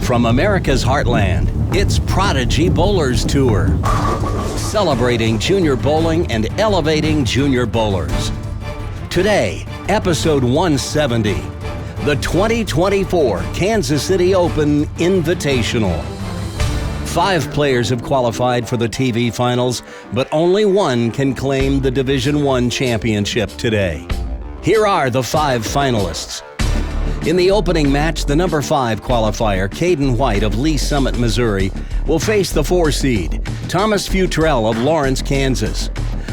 From America's heartland, it's Prodigy Bowlers Tour, celebrating junior bowling and elevating junior bowlers. Today, episode 170, the 2024 Kansas City Open Invitational. 5 players have qualified for the TV finals, but only one can claim the Division I championship today. Here are the 5 finalists. In the opening match, the number 5 qualifier, Caden White of Lee Summit, Missouri, will face the 4 seed, Thomas Futrell of Lawrence, Kansas.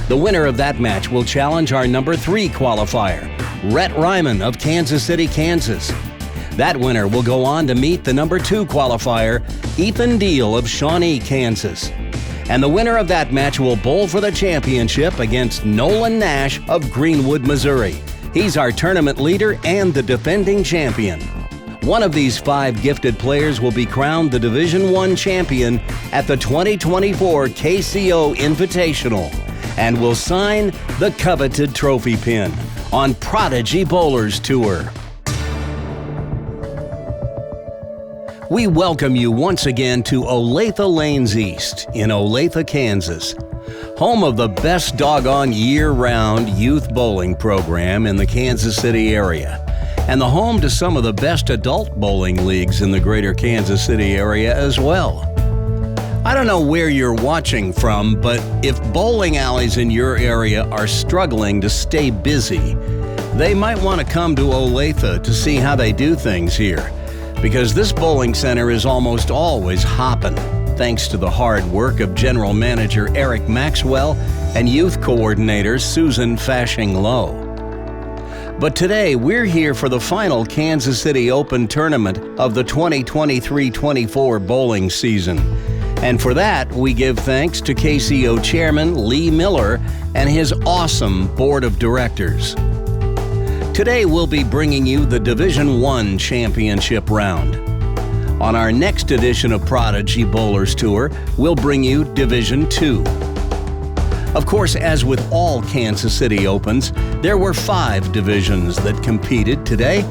The winner of that match will challenge our number 3 qualifier, Rhett Ryman of Kansas City, Kansas. That winner will go on to meet the number 2 qualifier, Ethan Deal of Shawnee, Kansas. And the winner of that match will bowl for the championship against Nolan Nash of Greenwood, Missouri. He's our tournament leader and the defending champion. One of these 5 gifted players will be crowned the Division I champion at the 2024 KCO Invitational and will sign the coveted trophy pin on Prodigy Bowlers Tour. We welcome you once again to Olathe Lanes East in Olathe, Kansas, home of the best doggone year-round youth bowling program in the Kansas City area, and the home to some of the best adult bowling leagues in the greater Kansas City area as well. I don't know where you're watching from, but if bowling alleys in your area are struggling to stay busy, they might want to come to Olathe to see how they do things here, because this bowling center is almost always hopping, thanks to the hard work of General Manager Eric Maxwell and Youth Coordinator Susan Fashing Lowe. But today, we're here for the final Kansas City Open tournament of the 2023-24 bowling season. And for that, we give thanks to KCO Chairman Lee Miller and his awesome board of directors. Today, we'll be bringing you the Division I championship round. On our next edition of Prodigy Bowlers Tour, we'll bring you Division II. Of course, as with all Kansas City Opens, there were 5 divisions that competed today,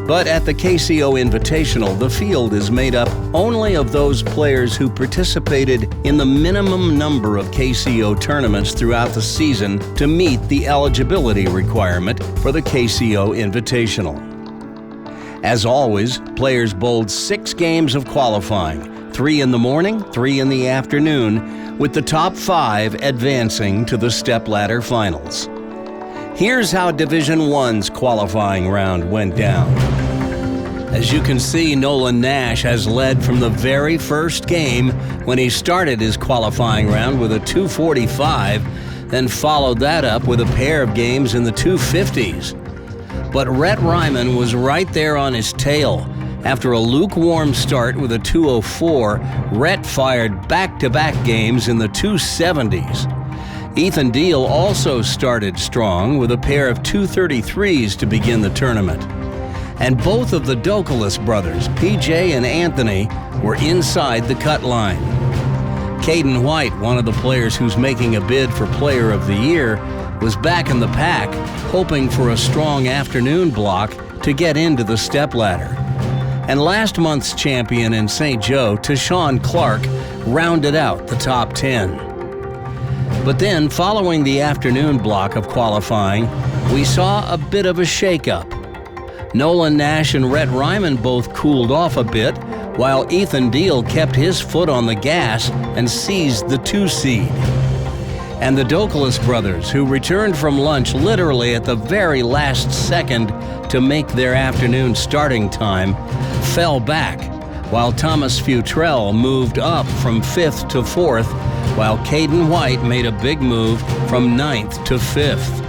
but at the KCO Invitational, the field is made up only of those players who participated in the minimum number of KCO tournaments throughout the season to meet the eligibility requirement for the KCO Invitational. As always, players bowled 6 games of qualifying, 3 in the morning, 3 in the afternoon, with the top 5 advancing to the stepladder finals. Here's how Division I's qualifying round went down. As you can see, Nolan Nash has led from the very first game when he started his qualifying round with a 245, then followed that up with a pair of games in the 250s. But Rhett Ryman was right there on his tail. After a lukewarm start with a 204, Rhett fired back-to-back games in the 270s. Ethan Deal also started strong with a pair of 233s to begin the tournament. And both of the Douglas brothers, PJ and Anthony, were inside the cut line. Caden White, one of the players who's making a bid for Player of the Year, was back in the pack, hoping for a strong afternoon block to get into the stepladder. And last month's champion in St. Joe, Tashawn Clark, rounded out the top 10. But then, following the afternoon block of qualifying, we saw a bit of a shakeup. Nolan Nash and Rhett Ryman both cooled off a bit, while Ethan Deal kept his foot on the gas and seized the 2 seed. And the Douglas brothers, who returned from lunch literally at the very last second to make their afternoon starting time, fell back, while Thomas Futrell moved up from 5th to 4th, while Caden White made a big move from 9th to 5th.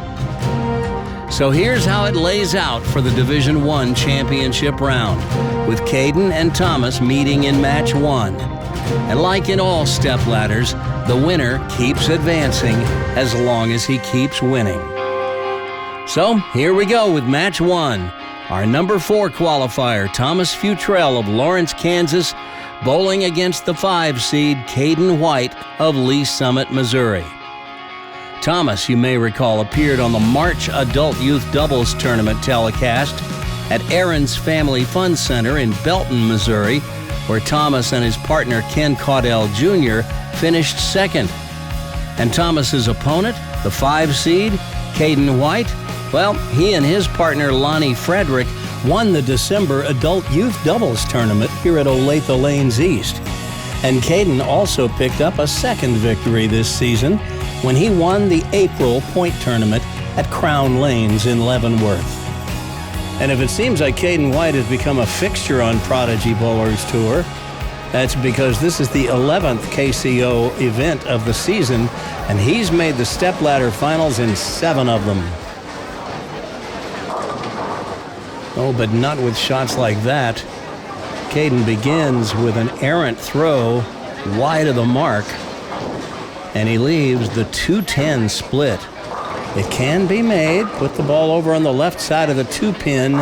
So here's how it lays out for the Division I championship round, with Caden and Thomas meeting in match 1. And like in all stepladders, the winner keeps advancing as long as he keeps winning. So here we go with match 1. Our number 4 qualifier, Thomas Futrell of Lawrence, Kansas, bowling against the 5 seed Caden White of Lee Summit, Missouri. Thomas, you may recall, appeared on the March Adult Youth Doubles Tournament telecast at Aaron's Family Fun Center in Belton, Missouri, where Thomas and his partner Ken Caudell Jr. finished second. And Thomas's opponent, the 5 seed, Caden White, well, he and his partner Lonnie Frederick won the December Adult Youth Doubles Tournament here at Olathe Lanes East. And Caden also picked up a second victory this season when he won the April Point Tournament at Crown Lanes in Leavenworth. And if it seems like Caden White has become a fixture on Prodigy Bowlers Tour, that's because this is the 11th KCO event of the season, and he's made the stepladder finals in 7 of them. Oh, but not with shots like that. Caden begins with an errant throw wide of the mark, and he leaves the 210 split. It can be made. Put the ball over on the left side of the 2-pin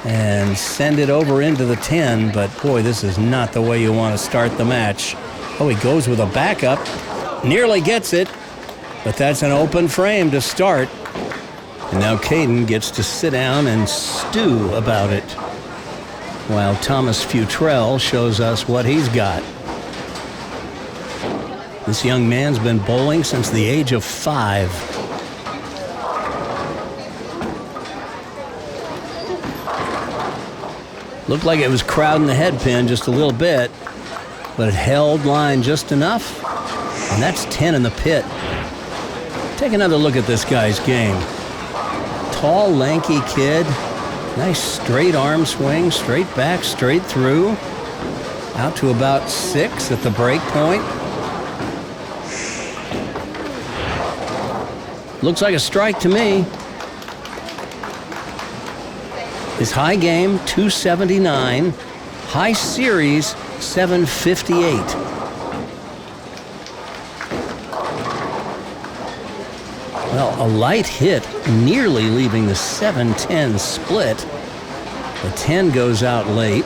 and send it over into the 10, but boy, this is not the way you want to start the match. Oh, he goes with a backup. Nearly gets it, but that's an open frame to start. And now Caden gets to sit down and stew about it, while Thomas Futrell shows us what he's got. This young man's been bowling since the age of 5. Looked like it was crowding the head pin just a little bit, but it held line just enough, and that's 10 in the pit. Take another look at this guy's game. Tall, lanky kid, nice straight arm swing, straight back, straight through, out to about 6 at the break point. Looks like a strike to me. His high game, 279. High series, 758. Well, a light hit, nearly leaving the 7-10 split. The 10 goes out late,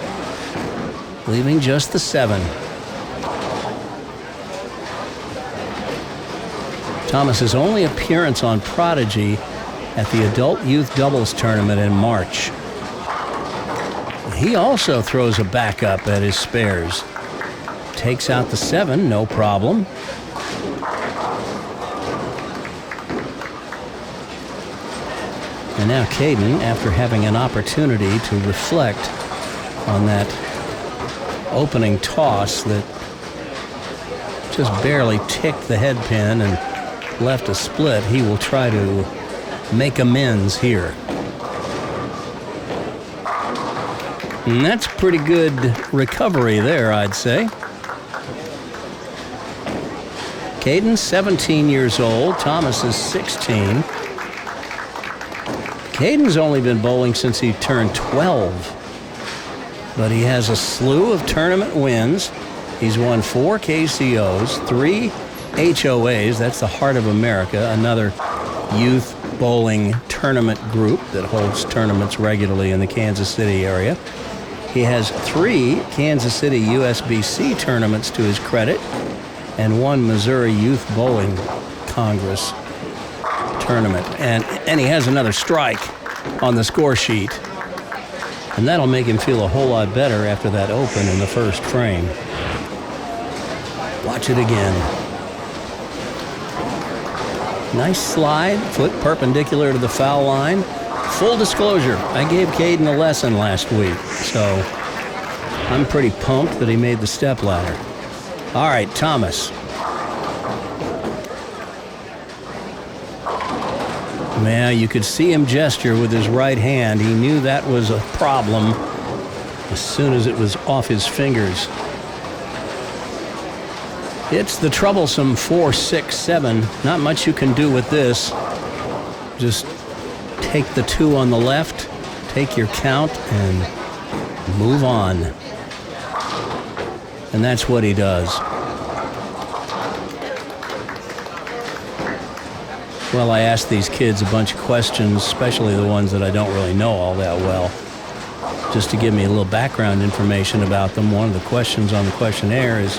leaving just the 7. Thomas's only appearance on Prodigy at the Adult Youth Doubles Tournament in March. He also throws a backup at his spares. Takes out the 7, no problem. And now Caden, after having an opportunity to reflect on that opening toss that just barely ticked the head pin and left a split, he will try to make amends here. And that's pretty good recovery there, I'd say. Caden's 17 years old. Thomas is 16. Caden's only been bowling since he turned 12. But he has a slew of tournament wins. He's won 4 KCOs, 3 HOAs, that's the Heart of America, another youth bowling tournament group that holds tournaments regularly in the Kansas City area. He has 3 Kansas City USBC tournaments to his credit and 1 Missouri Youth Bowling Congress tournament. And he has another strike on the score sheet. And that'll make him feel a whole lot better after that open in the first frame. Watch it again. Nice slide, foot perpendicular to the foul line. Full disclosure, I gave Caden a lesson last week, so I'm pretty pumped that he made the stepladder. All right, Thomas. Man, you could see him gesture with his right hand. He knew that was a problem as soon as it was off his fingers. It's the troublesome 4, 6, 7. Not much you can do with this. Just take the 2 on the left, take your count, and move on. And that's what he does. Well, I ask these kids a bunch of questions, especially the ones that I don't really know all that well, just to give me a little background information about them. One of the questions on the questionnaire is,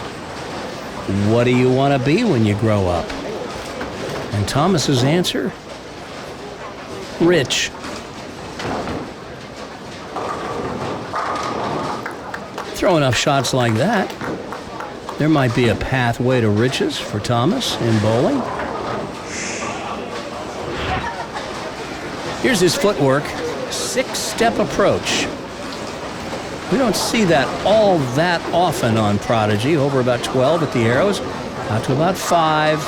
what do you want to be when you grow up? And Thomas's answer? Rich. Throw enough shots like that, there might be a pathway to riches for Thomas in bowling. Here's his footwork, 6-step approach. We don't see that all that often on Prodigy. Over about 12 at the arrows, out to about 5.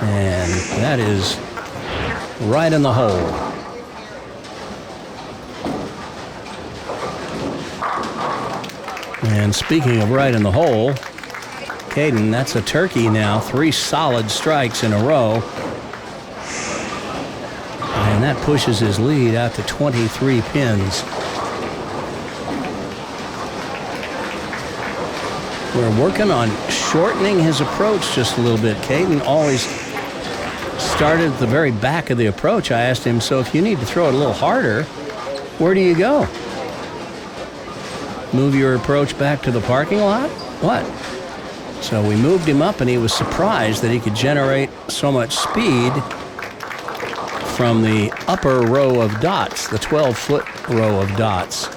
And that is right in the hole. And speaking of right in the hole, Caden, that's a turkey now. 3 solid strikes in a row. And that pushes his lead out to 23 pins. We're working on shortening his approach just a little bit. Caden always started at the very back of the approach. I asked him, so if you need to throw it a little harder, where do you go? Move your approach back to the parking lot? What? So we moved him up, and he was surprised that he could generate so much speed from the upper row of dots, the 12-foot row of dots.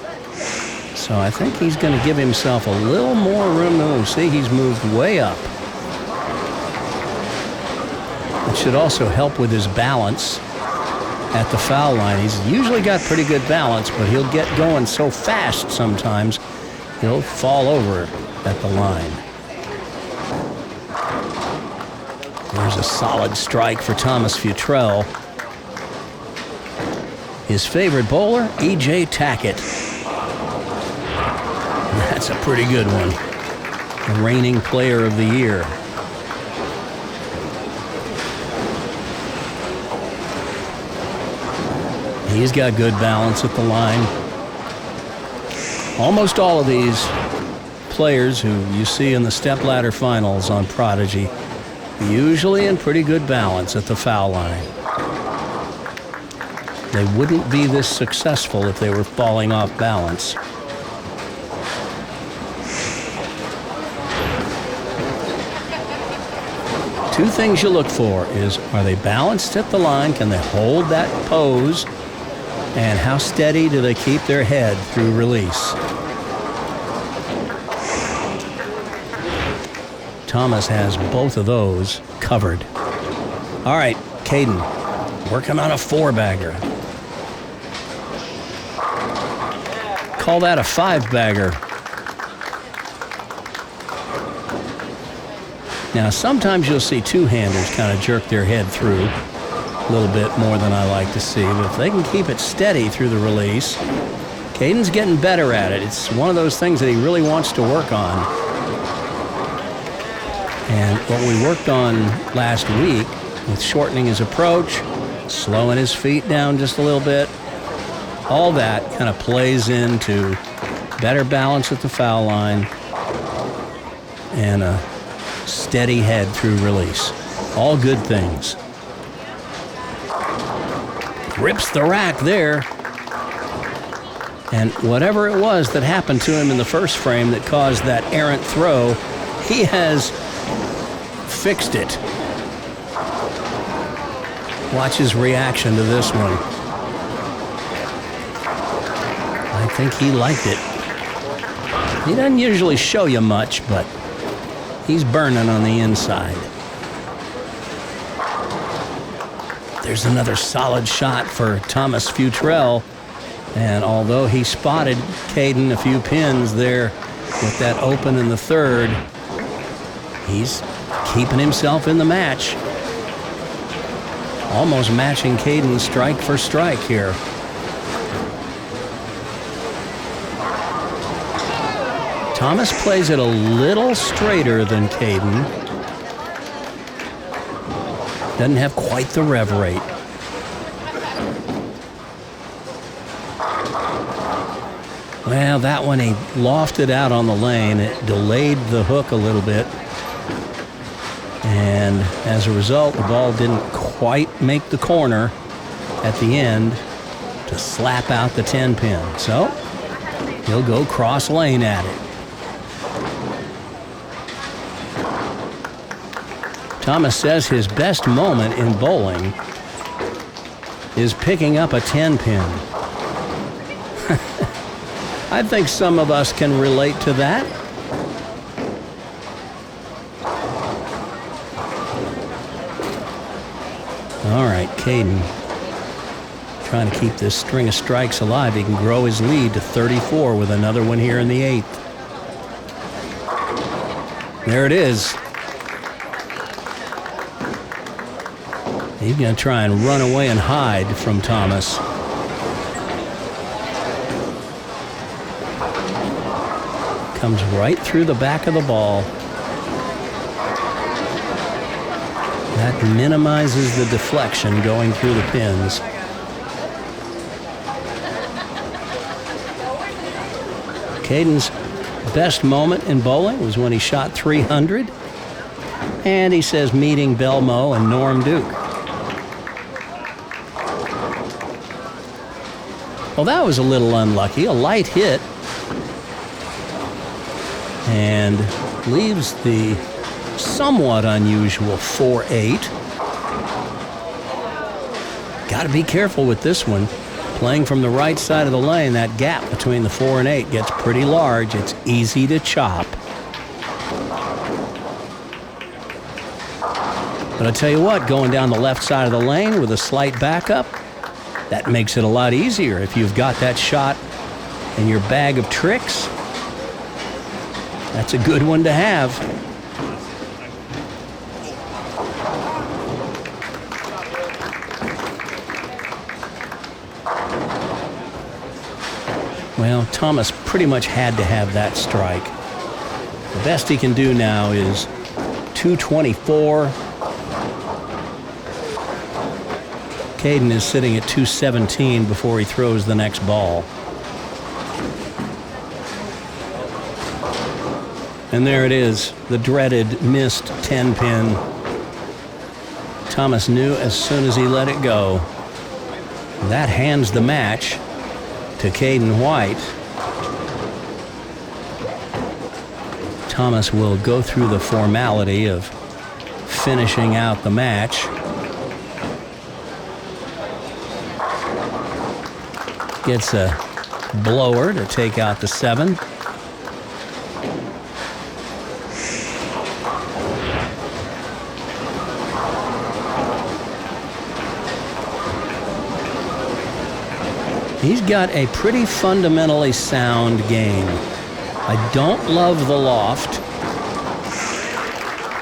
So I think he's going to give himself a little more room than we'll see. He's moved way up. It should also help with his balance at the foul line. He's usually got pretty good balance, but he'll get going so fast sometimes he'll fall over at the line. There's a solid strike for Thomas Futrell. His favorite bowler, E.J. Tackett. That's a pretty good one. The reigning player of the year. He's got good balance at the line. Almost all of these players who you see in the stepladder finals on Prodigy, usually in pretty good balance at the foul line. They wouldn't be this successful if they were falling off balance. Two things you look for is, are they balanced at the line? Can they hold that pose? And how steady do they keep their head through release? Thomas has both of those covered. All right, Caden, working on a 4-bagger. Call that a 5-bagger. Now, sometimes you'll see two-handers kind of jerk their head through a little bit more than I like to see. But if they can keep it steady through the release, Caden's getting better at it. It's one of those things that he really wants to work on. And what we worked on last week with shortening his approach, slowing his feet down just a little bit, all that kind of plays into better balance at the foul line and a steady head through release. All good things. Rips the rack there. And whatever it was that happened to him in the first frame that caused that errant throw, he has fixed it. Watch his reaction to this one. I think he liked it. He doesn't usually show you much, but he's burning on the inside. There's another solid shot for Thomas Futrell. And although he spotted Caden a few pins there with that open in the third, he's keeping himself in the match. Almost matching Caden strike for strike here. Thomas plays it a little straighter than Caden. Doesn't have quite the rev rate. Well, that one he lofted out on the lane. It delayed the hook a little bit. And as a result, the ball didn't quite make the corner at the end to slap out the 10 pin. So he'll go cross lane at it. Thomas says his best moment in bowling is picking up a 10 pin. I think some of us can relate to that. All right, Caden trying to keep this string of strikes alive. He can grow his lead to 34 with another one here in the 8th. There it is. He's going to try and run away and hide from Thomas. Comes right through the back of the ball. That minimizes the deflection going through the pins. Caden's best moment in bowling was when he shot 300. And he says meeting Belmo and Norm Duke. Well, that was a little unlucky. A light hit. And leaves the somewhat unusual 4-8. Got to be careful with this one. Playing from the right side of the lane, that gap between the 4 and 8 gets pretty large. It's easy to chop. But I tell you what, going down the left side of the lane with a slight backup, that makes it a lot easier if you've got that shot in your bag of tricks. That's a good one to have. Well, Thomas pretty much had to have that strike. The best he can do now is 224. Caden is sitting at 217 before he throws the next ball. And there it is, the dreaded missed 10 pin. Thomas knew as soon as he let it go. That hands the match to Caden White. Thomas will go through the formality of finishing out the match. Gets a blower to take out the 7. He's got a pretty fundamentally sound game. I don't love the loft.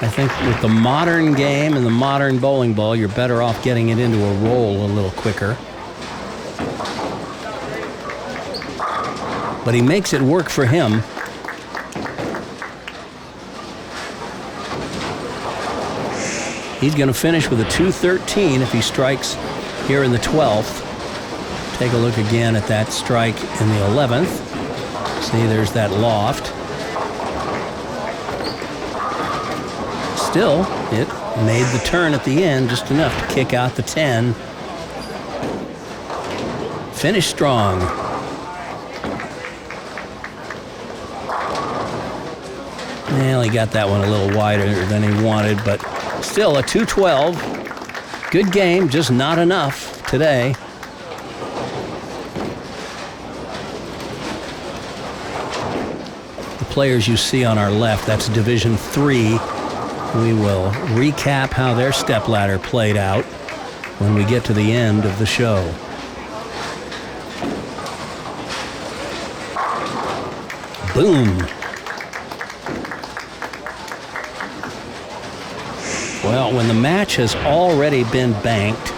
I think with the modern game and the modern bowling ball, you're better off getting it into a roll a little quicker. But he makes it work for him. He's going to finish with a 213 if he strikes here in the 12th. Take a look again at that strike in the 11th. See, there's that loft. Still, it made the turn at the end just enough to kick out the 10. Finish strong. Well, he got that one a little wider than he wanted, but still a 212. Good game, just not enough today. The players you see on our left, that's Division 3. We will recap how their stepladder played out when we get to the end of the show. Boom. Well, when the match has already been banked,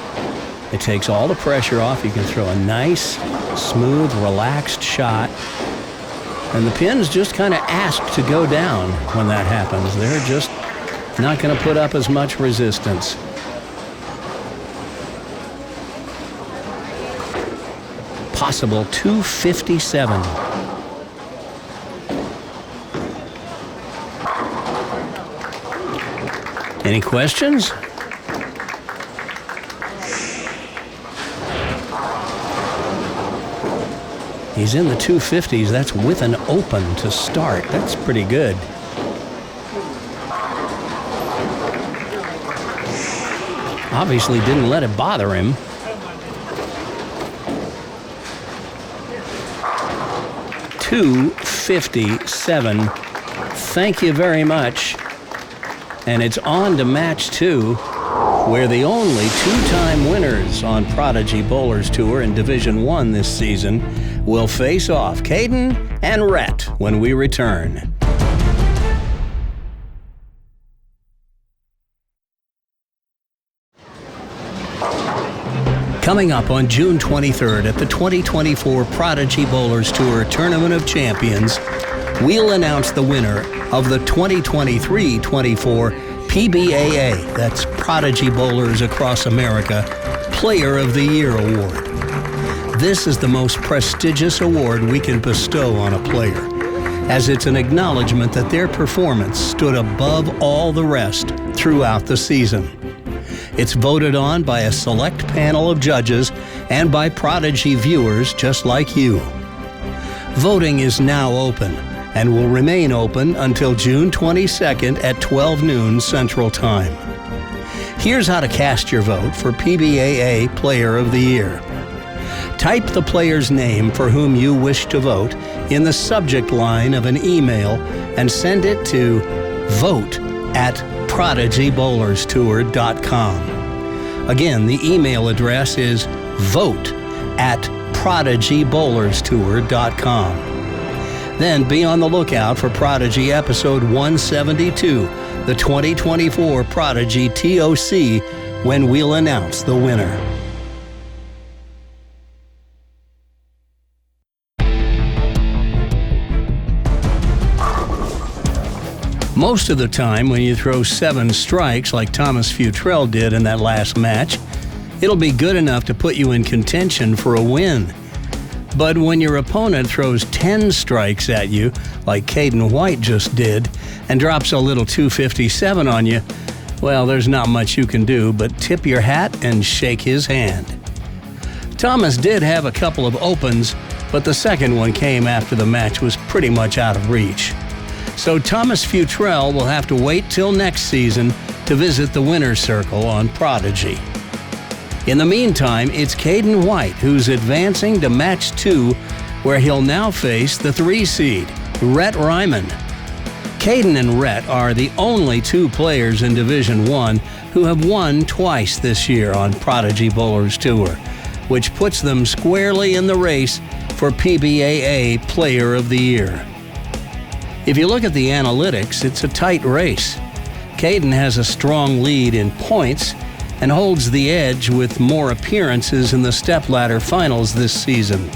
it takes all the pressure off. You can throw a nice, smooth, relaxed shot. And the pins just kind of ask to go down when that happens. They're just not going to put up as much resistance. Possible 257. Any questions? He's in the 250s. That's with an open to start. That's pretty good. Obviously didn't let it bother him. .257. Thank you very much. And it's on to match 2, where the only two-time winners on Prodigy Bowlers Tour in Division 1 this season will face off, Caden and Rhett, when we return. Coming up on June 23rd at the 2024 Prodigy Bowlers Tour Tournament of Champions, we'll announce the winner of the 2023-24 PBAA, that's Prodigy Bowlers Across America, Player of the Year Award. This is the most prestigious award we can bestow on a player, as it's an acknowledgement that their performance stood above all the rest throughout the season. It's voted on by a select panel of judges and by Prodigy viewers just like you. Voting is now open and will remain open until June 22nd at 12 noon Central Time. Here's how to cast your vote for PBAA Player of the Year. Type the player's name for whom you wish to vote in the subject line of an email and send it to vote@ProdigyBowlersTour.com. Again, the email address is vote@ProdigyBowlersTour.com. Then be on the lookout for Prodigy episode 172, the 2024 Prodigy TOC, when we'll announce the winner. Most of the time, when you throw 7 strikes like Thomas Futrell did in that last match, it'll be good enough to put you in contention for a win. But when your opponent throws 10 strikes at you, like Caden White just did, and drops a little 257 on you, well, there's not much you can do but tip your hat and shake his hand. Thomas did have a couple of opens, but the second one came after the match was pretty much out of reach. So Thomas Futrell will have to wait till next season to visit the winner's circle on Prodigy. In the meantime, it's Caden White who's advancing to match 2, where he'll now face the 3 seed, Rhett Ryman. Caden and Rhett are the only 2 players in Division 1 who have won twice this year on Prodigy Bowlers Tour, which puts them squarely in the race for PBAA Player of the Year. If you look at the analytics, it's a tight race. Caden has a strong lead in points and holds the edge with more appearances in the stepladder finals this season.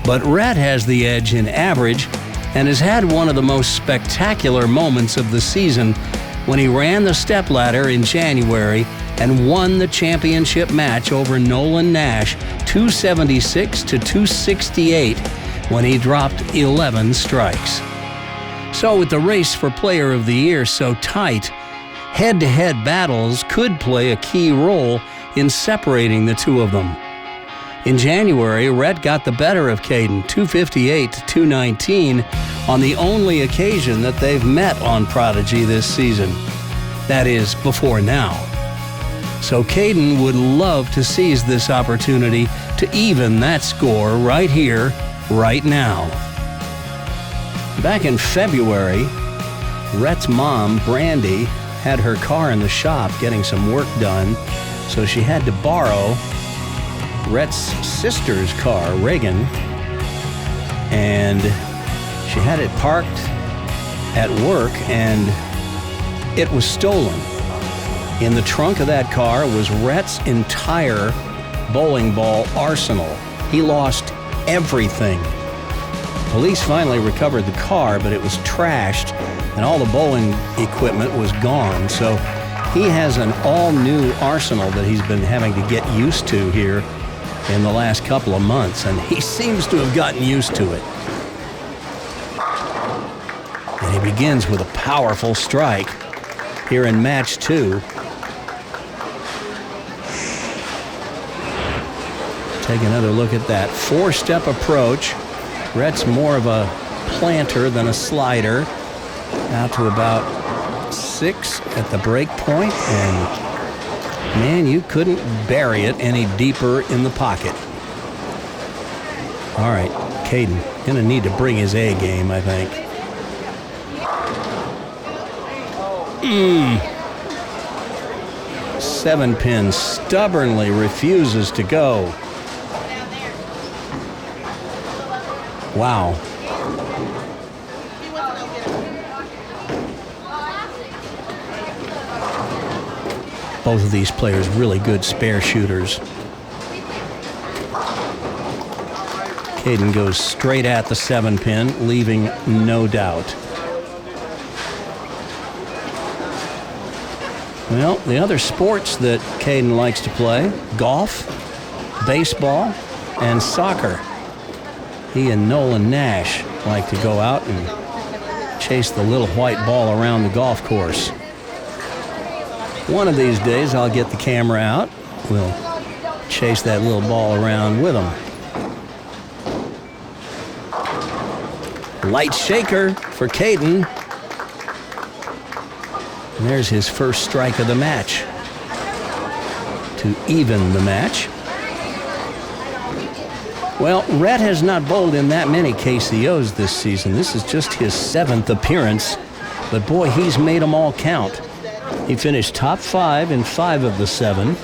But Rhett has the edge in average and has had one of the most spectacular moments of the season when he ran the stepladder in January and won the championship match over Nolan Nash 276 to 268 when he dropped 11 strikes. So with the race for Player of the Year so tight, head-to-head battles could play a key role in separating the 2 of them. In January, Rhett got the better of Caden, 258 to 219, on the only occasion that they've met on Prodigy this season. That is, before now. So Caden would love to seize this opportunity to even that score right here, right now. Back in February, Rhett's mom, Brandy, had her car in the shop getting some work done, so she had to borrow Rhett's sister's car, Reagan, and she had it parked at work, and it was stolen. In the trunk of that car was Rhett's entire bowling ball arsenal. He lost everything. Police finally recovered the car, but it was trashed, and all the bowling equipment was gone. So he has an all-new arsenal that he's been having to get used to here in the last couple of months, and he seems to have gotten used to it. And he begins with a powerful strike here in match 2. Take another look at that 4-step approach. Rhett's more of a planter than a slider. Out to about 6 at the break point, and man, you couldn't bury it any deeper in the pocket. All right, Caden gonna need to bring his A game, I think. 7-pin stubbornly refuses to go. Wow. Both of these players really good spare shooters. Caden goes straight at the 7-pin, leaving no doubt. Well, the other sports that Caden likes to play, golf, baseball, and soccer. He and Nolan Nash like to go out and chase the little white ball around the golf course. One of these days, I'll get the camera out. We'll chase that little ball around with him. Light shaker for Caden. And there's his first strike of the match to even the match. Well, Rhett has not bowled in that many KCOs this season. This is just his 7th appearance. But boy, he's made them all count. He finished top 5 in 5 of the 7.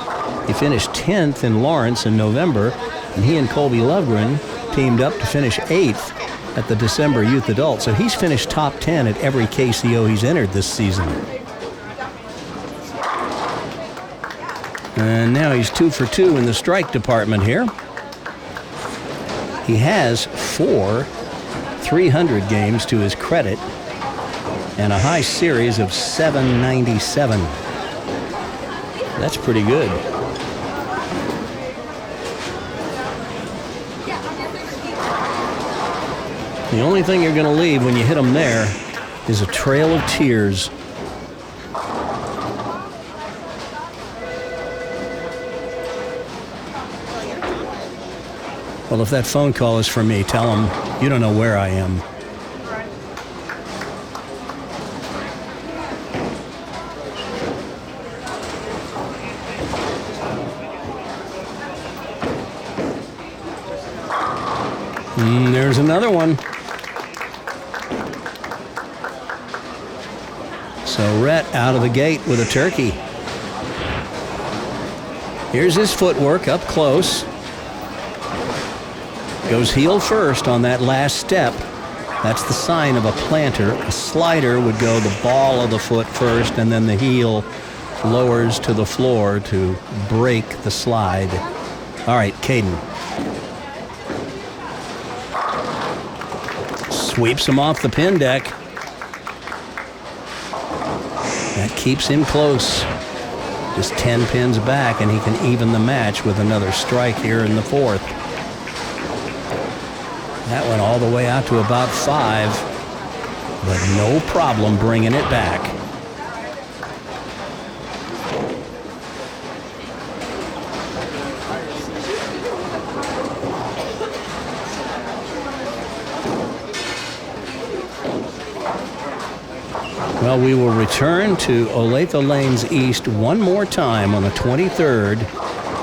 He finished 10th in Lawrence in November. And he and Colby Lovegren teamed up to finish 8th at the December Youth Adult. So he's finished top 10 at every KCO he's entered this season. And now he's 2 for 2 in the strike department here. He has 4 300 games to his credit and a high series of 797. That's pretty good. The only thing you're going to leave when you hit him there is a trail of tears. Well, if that phone call is for me, tell him you don't know where I am. There's another one. So Rhett out of the gate with a turkey. Here's his footwork up close. Goes heel first on that last step. That's the sign of a planter. A slider would go the ball of the foot first, and then the heel lowers to the floor to break the slide. All right, Caden. Sweeps him off the pin deck. That keeps him close. Just 10 pins back, and he can even the match with another strike here in the 4th. That went all the way out to about 5, but no problem bringing it back. Well, we will return to Olathe Lanes East one more time on the 23rd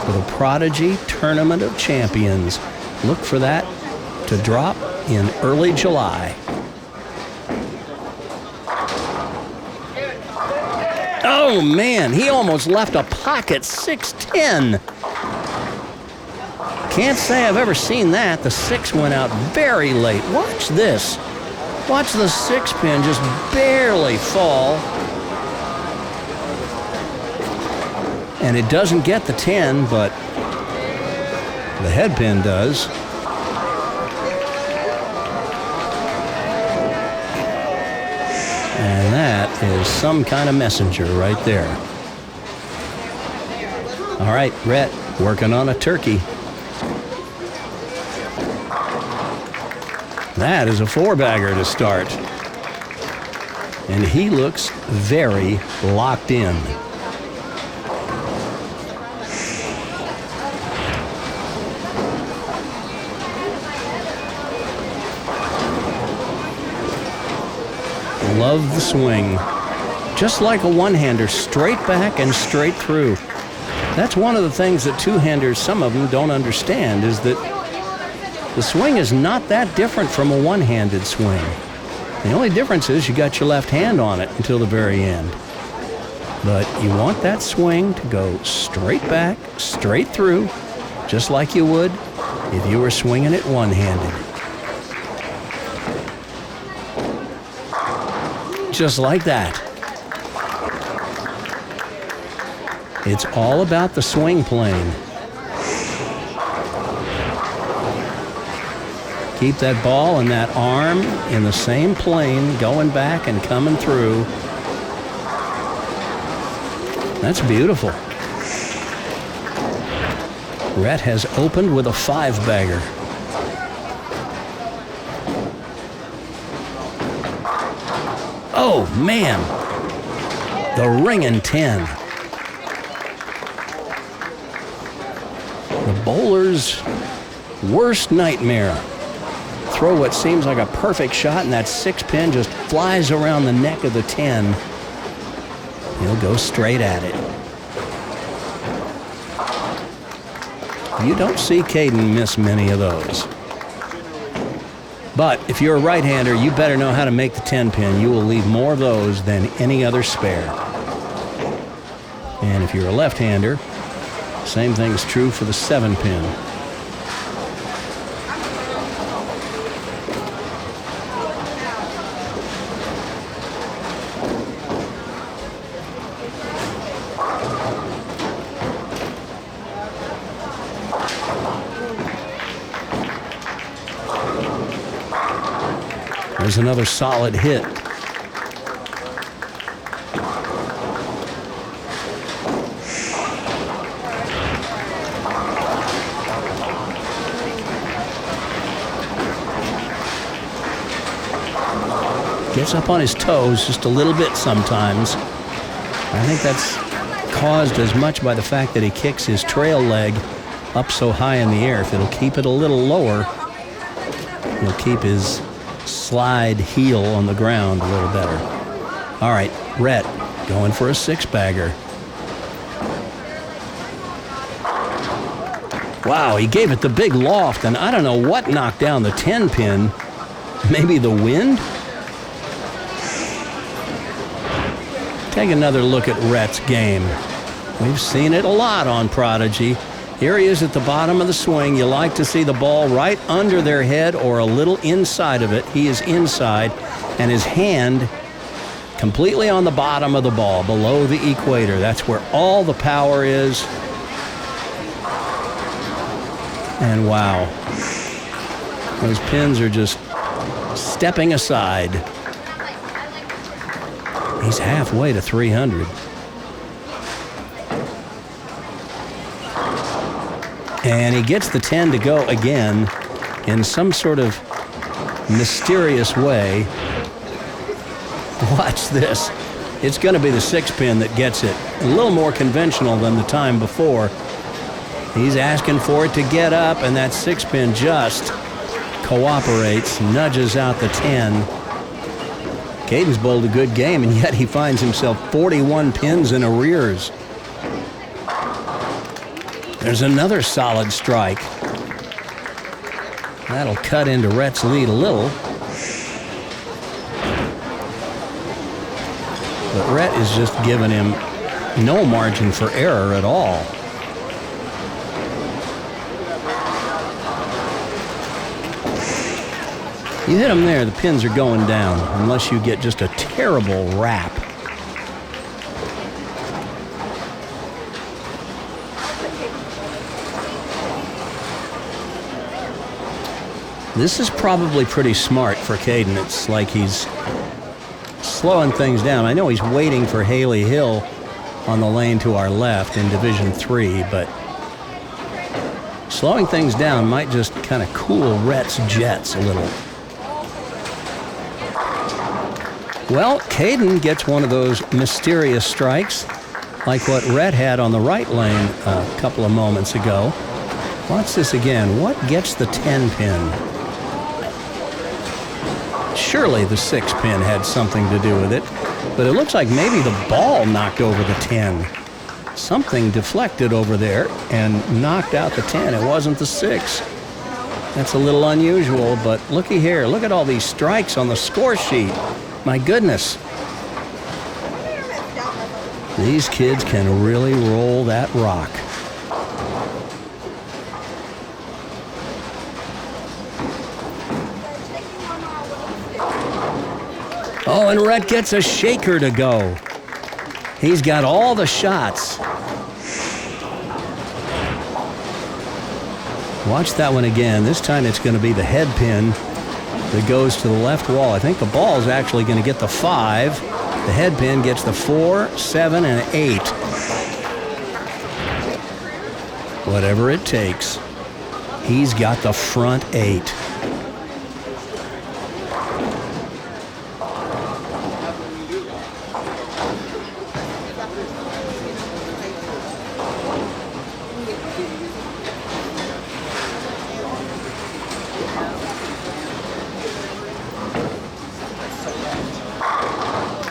for the Prodigy Tournament of Champions. Look for that to drop in early July. Oh, man, he almost left a pocket 6-10. Can't say I've ever seen that. The 6 went out very late. Watch this. Watch the 6-pin just barely fall. And it doesn't get the 10, but the head pin does. And that is some kind of messenger right there. All right, Rhett working on a turkey. That is a 4-bagger to start. And he looks very locked in. Love the swing. Just like a one-hander, straight back and straight through. That's one of the things that two-handers, some of them don't understand, is that the swing is not that different from a one-handed swing. The only difference is you got your left hand on it until the very end. But you want that swing to go straight back, straight through, just like you would if you were swinging it one-handed. Just like that. It's all about the swing plane. Keep that ball and that arm in the same plane, going back and coming through. That's beautiful. Rhett has opened with a 5-bagger. Oh, man. The ringing 10. The bowler's worst nightmare. Throw what seems like a perfect shot, and that 6-pin just flies around the neck of the 10. He'll go straight at it. You don't see Caden miss many of those. But if you're a right-hander, you better know how to make the 10-pin. You will leave more of those than any other spare. And if you're a left-hander, same thing's true for the 7-pin. There's another solid hit. Gets up on his toes just a little bit sometimes. I think that's caused as much by the fact that he kicks his trail leg up so high in the air. If it'll keep it a little lower, he'll keep his slide heel on the ground a little better. All right, Rhett going for a 6-bagger. Wow, he gave it the big loft, and I don't know what knocked down the 10-pin. Maybe the wind? Take another look at Rhett's game. We've seen it a lot on Prodigy. Here he is at the bottom of the swing. You like to see the ball right under their head or a little inside of it. He is inside, and his hand completely on the bottom of the ball, below the equator. That's where all the power is. And wow, those pins are just stepping aside. He's halfway to 300. And he gets the 10 to go again in some sort of mysterious way. Watch this. It's going to be the 6-pin that gets it. A little more conventional than the time before. He's asking for it to get up, and that 6-pin just cooperates, nudges out the 10. Caden's bowled a good game, and yet he finds himself 41 pins in arrears. There's another solid strike. That'll cut into Rhett's lead a little. But Rhett is just giving him no margin for error at all. You hit him there, the pins are going down, unless you get just a terrible wrap. This is probably pretty smart for Caden. It's like he's slowing things down. I know he's waiting for Haley Hill on the lane to our left in Division 3, but slowing things down might just kind of cool Rhett's jets a little. Well, Caden gets one of those mysterious strikes like what Rhett had on the right lane a couple of moments ago. Watch this again. What gets the 10-pin? Surely the 6 pin had something to do with it, but it looks like maybe the ball knocked over the 10. Something deflected over there and knocked out the 10. It wasn't the 6. That's a little unusual, but looky here. Look at all these strikes on the score sheet. My goodness. These kids can really roll that rock. Oh, and Rhett gets a shaker to go. He's got all the shots. Watch that one again. This time it's going to be the head pin that goes to the left wall. I think the ball is actually going to get the 5. The head pin gets the 4, 7, and 8. Whatever it takes. He's got the front 8.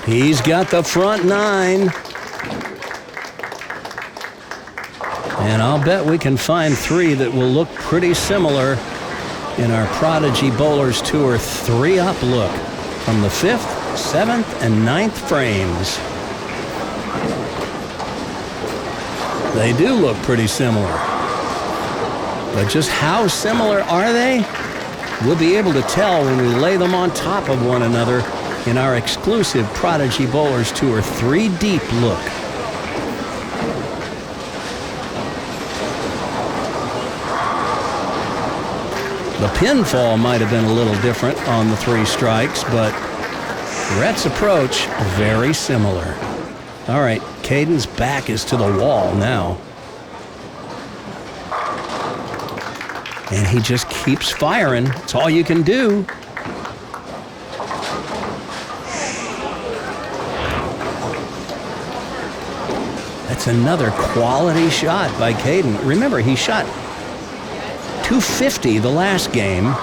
He's got the front 9. And I'll bet we can find 3 that will look pretty similar in our Prodigy Bowlers Tour 3-up look from the 5th, 7th, and 9th frames. They do look pretty similar. But just how similar are they? We'll be able to tell when we lay them on top of one another in our exclusive Prodigy Bowlers Tour 3-deep look. The pinfall might have been a little different on the 3 strikes, but Rhett's approach, very similar. All right, Caden's back is to the wall now. And he just keeps firing. That's all you can do. That's another quality shot by Caden. Remember, he shot 250 the last game.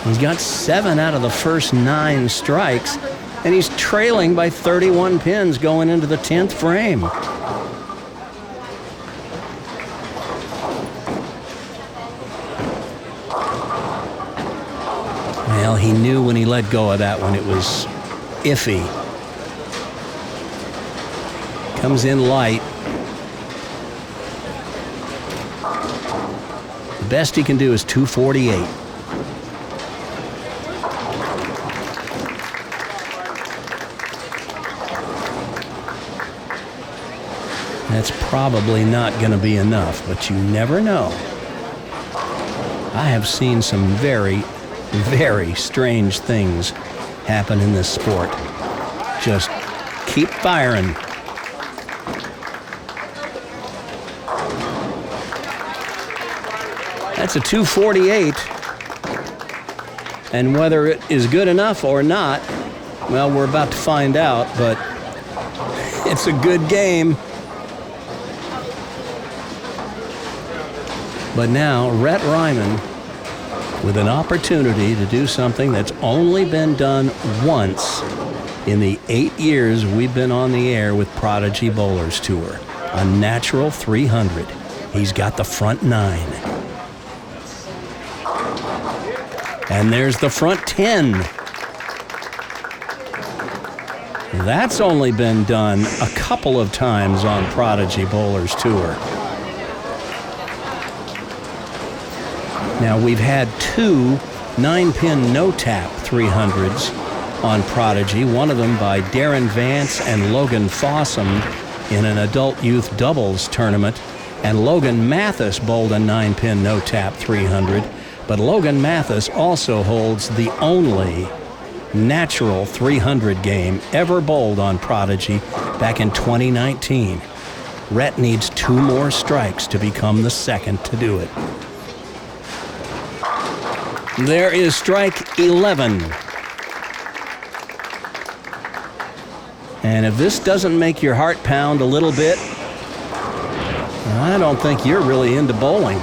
He's got 7 out of the first 9 strikes, and he's trailing by 31 pins going into the 10th frame. Well, he knew when he let go of that one it was iffy. Comes in light. The best he can do is 248. That's probably not going to be enough, but you never know. I have seen some very, very strange things happen in this sport. Just keep firing. That's a 248. And whether it is good enough or not, well, we're about to find out, but it's a good game. But now, Rhett Ryman with an opportunity to do something that's only been done once in the 8 years we've been on the air with Prodigy Bowlers Tour. A natural 300. He's got the front 9. And there's the front 10. That's only been done a couple of times on Prodigy Bowlers Tour. Now, we've had 2 9-pin no-tap 300s on Prodigy, one of them by Darren Vance and Logan Fossum in an adult youth doubles tournament, and Logan Mathis bowled a 9-pin no-tap 300, but Logan Mathis also holds the only natural 300 game ever bowled on Prodigy back in 2019. Rhett needs 2 more strikes to become the second to do it. There is strike 11. And if this doesn't make your heart pound a little bit, I don't think you're really into bowling.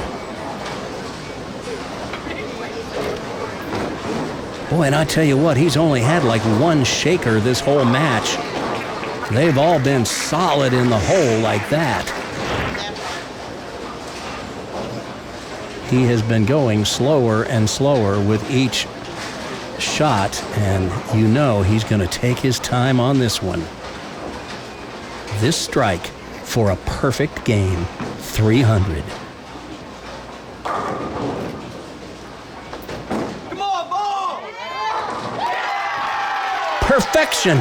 Boy, and I tell you what, he's only had like one shaker this whole match. They've all been solid in the hole like that. He has been going slower and slower with each shot, and you know he's going to take his time on this one. This strike for a perfect game, 300. Come on, ball! Perfection!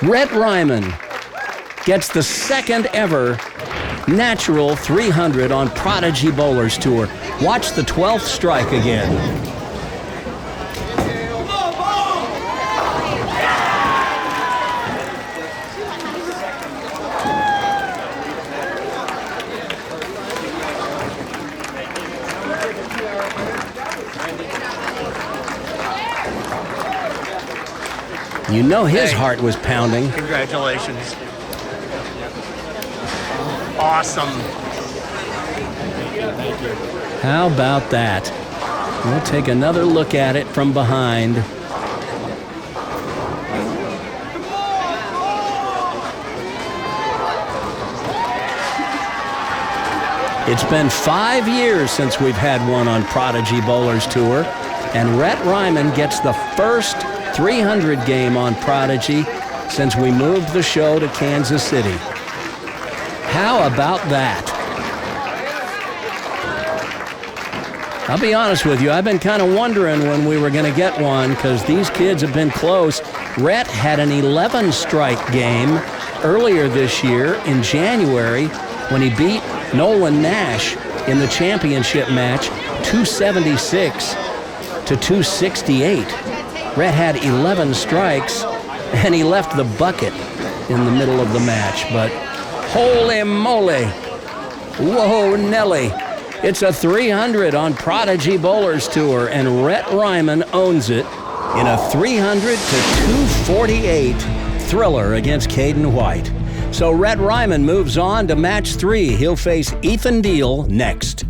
Rhett Ryman gets the second ever natural 300 on Prodigy Bowlers Tour. Watch the 12th strike again. You know his heart was pounding. Congratulations. Awesome. How about that? We'll take another look at it from behind. It's been 5 years since we've had one on Prodigy Bowlers Tour, and Rhett Ryman gets the first 300 game on Prodigy since we moved the show to Kansas City. How about that? I'll be honest with you, I've been kind of wondering when we were going to get one because these kids have been close. Rhett had an 11-strike game earlier this year in January when he beat Nolan Nash in the championship match, 276 to 268. Rhett had 11 strikes, and he left the bucket in the middle of the match. But holy moly, whoa, Nelly. It's a 300 on Prodigy Bowlers Tour, and Rhett Ryman owns it in a 300 to 248 thriller against Caden White. So Rhett Ryman moves on to match 3. He'll face Ethan Deal next.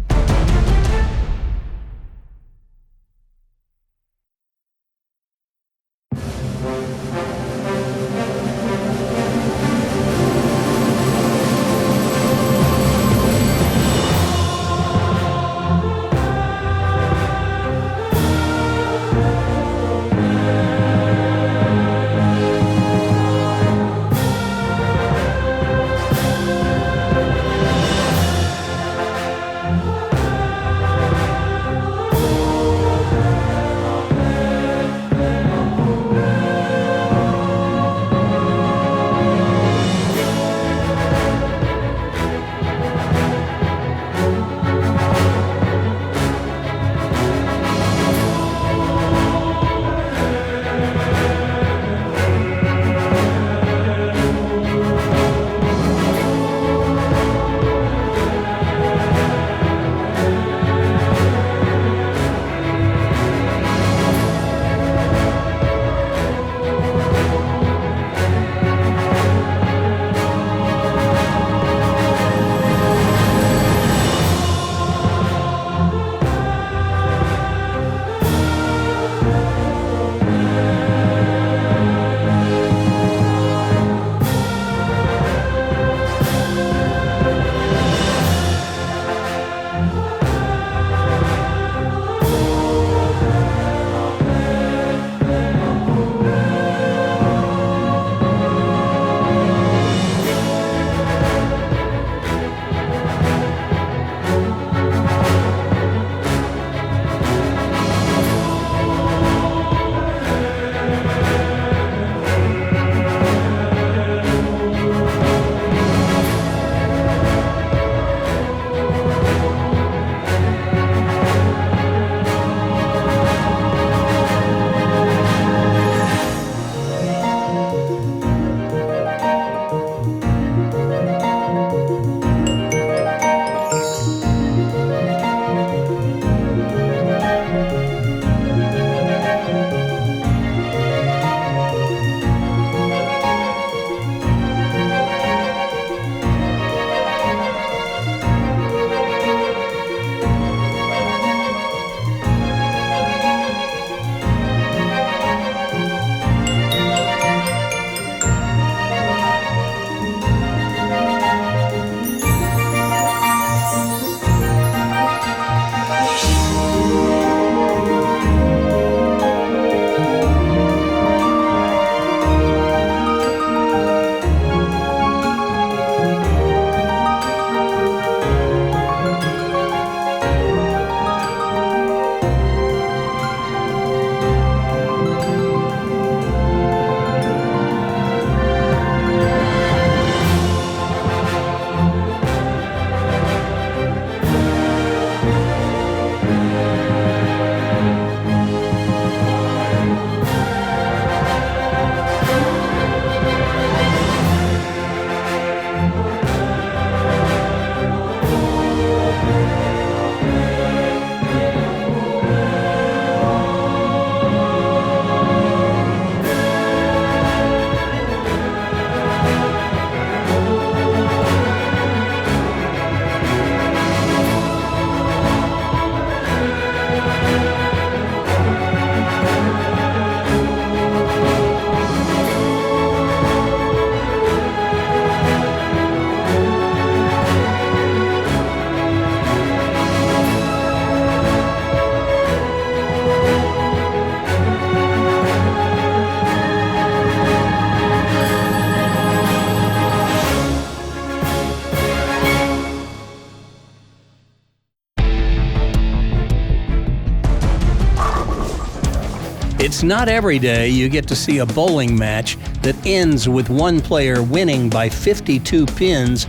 It's not every day you get to see a bowling match that ends with one player winning by 52 pins,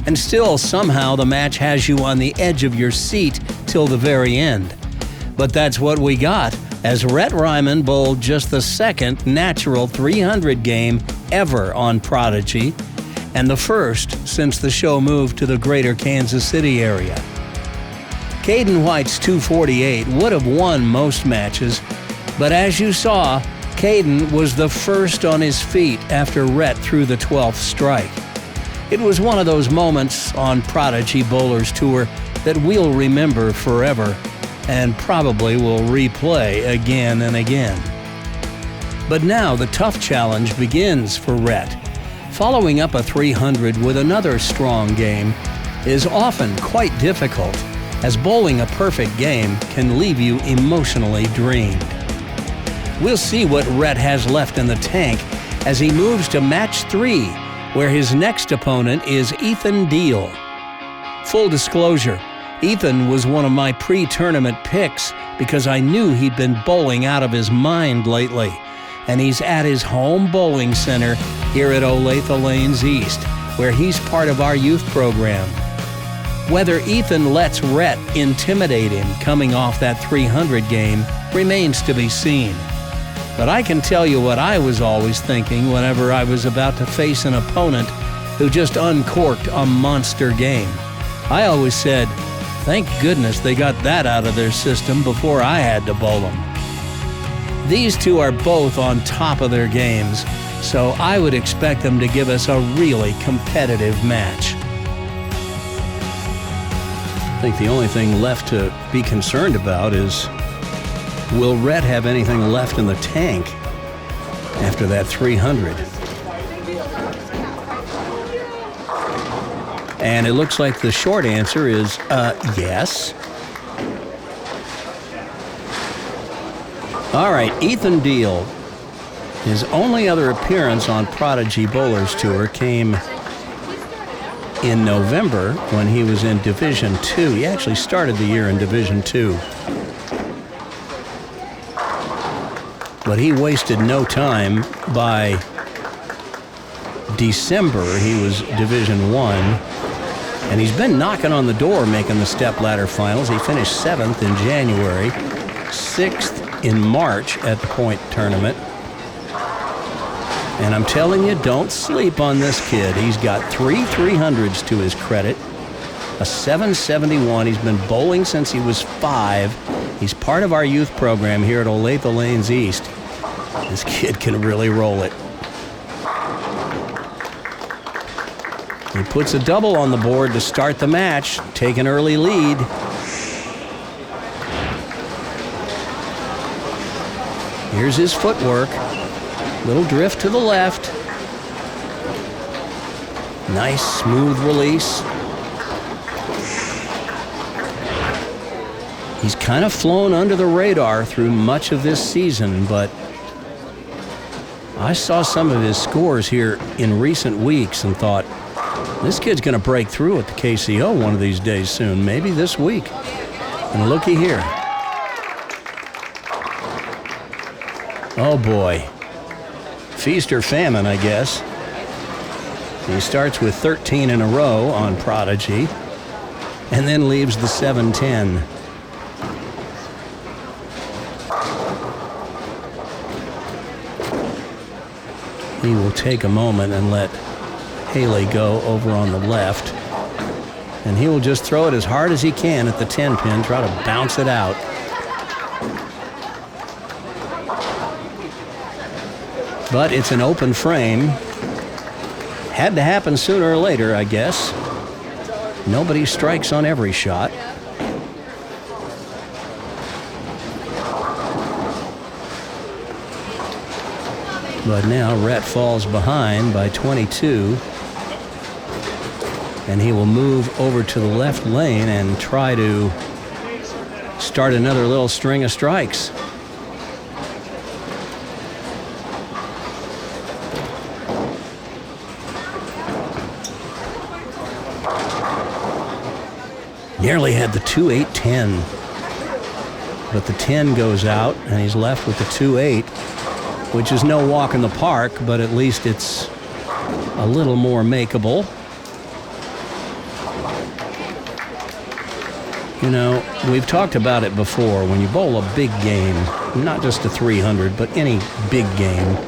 and still somehow the match has you on the edge of your seat till the very end. But that's what we got, as Rhett Ryman bowled just the second natural 300 game ever on Prodigy, and the first since the show moved to the greater Kansas City area. Caden White's 248 would have won most matches, but as you saw, Caden was the first on his feet after Rhett threw the 12th strike. It was one of those moments on Prodigy Bowlers Tour that we'll remember forever and probably will replay again and again. But now the tough challenge begins for Rhett. Following up a 300 with another strong game is often quite difficult, as bowling a perfect game can leave you emotionally drained. We'll see what Rhett has left in the tank as he moves to match 3, where his next opponent is Ethan Deal. Full disclosure, Ethan was one of my pre-tournament picks because I knew he'd been bowling out of his mind lately, and he's at his home bowling center here at Olathe Lanes East, where he's part of our youth program. Whether Ethan lets Rhett intimidate him coming off that 300 game remains to be seen. But I can tell you what I was always thinking whenever I was about to face an opponent who just uncorked a monster game. I always said, thank goodness they got that out of their system before I had to bowl them. These two are both on top of their games, so I would expect them to give us a really competitive match. I think the only thing left to be concerned about is, will Rhett have anything left in the tank after that 300? And it looks like the short answer is yes. All right, Ethan Deal. His only other appearance on Prodigy Bowlers Tour came in November when he was in Division II. He actually started the year in Division II. But he wasted no time. By December, he was Division I, and he's been knocking on the door making the stepladder finals. He finished 7th in January, 6th in March at the Point Tournament. And I'm telling you, don't sleep on this kid. He's got 3 300s to his credit, a 771. He's been bowling since he was 5. He's part of our youth program here at Olathe Lanes East. This kid can really roll it. He puts a double on the board to start the match, take an early lead. Here's his footwork. Little drift to the left. Nice, smooth release. He's kind of flown under the radar through much of this season, but I saw some of his scores here in recent weeks and thought, this kid's going to break through at the KCO one of these days soon, maybe this week. And looky here. Oh boy. Feast or famine, I guess. He starts with 13 in a row on Prodigy and then leaves the 7-10. He will take a moment and let Haley go over on the left, and he will just throw it as hard as he can at the 10 pin, try to bounce it out. But it's an open frame. Had to happen sooner or later, I guess. Nobody strikes on every shot. But now Rhett falls behind by 22. And he will move over to the left lane and try to start another little string of strikes. Nearly had the 2-8-10. But the 10 goes out, and he's left with the 2-8, which is no walk in the park, but at least it's a little more makeable. You know, we've talked about it before. When you bowl a big game, not just a 300, but any big game,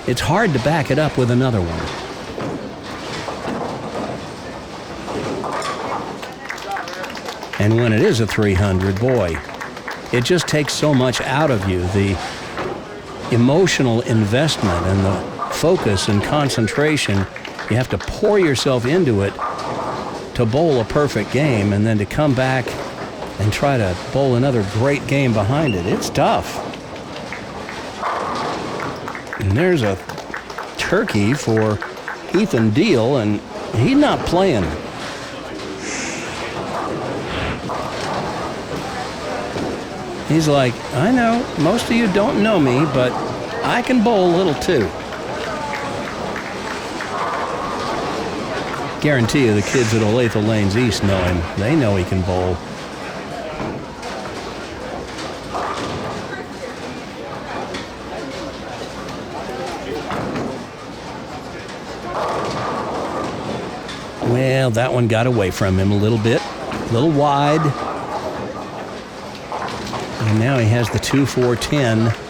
it's hard to back it up with another one. And when it is a 300, boy, it just takes so much out of you. The emotional investment and the focus and concentration, you have to pour yourself into it to bowl a perfect game, and then to come back and try to bowl another great game behind it. It's tough. And there's a turkey for Ethan Deal, and he's not playing. He's like, I know, most of you don't know me, but I can bowl a little too. Guarantee you the kids at Olathe Lanes East know him. They know he can bowl. Well, that one got away from him a little bit. A little wide. And now he has the 2-4-10.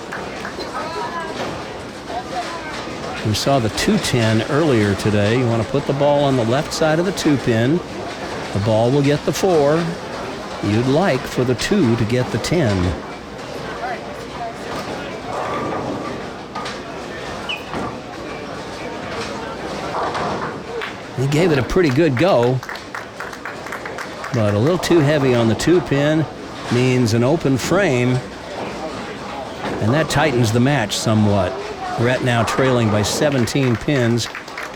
We saw the 2-10 earlier today. You want to put the ball on the left side of the 2-pin. The ball will get the 4. You'd like for the 2 to get the 10. He gave it a pretty good go, but a little too heavy on the 2-pin means an open frame, and that tightens the match somewhat. Brett now trailing by 17 pins,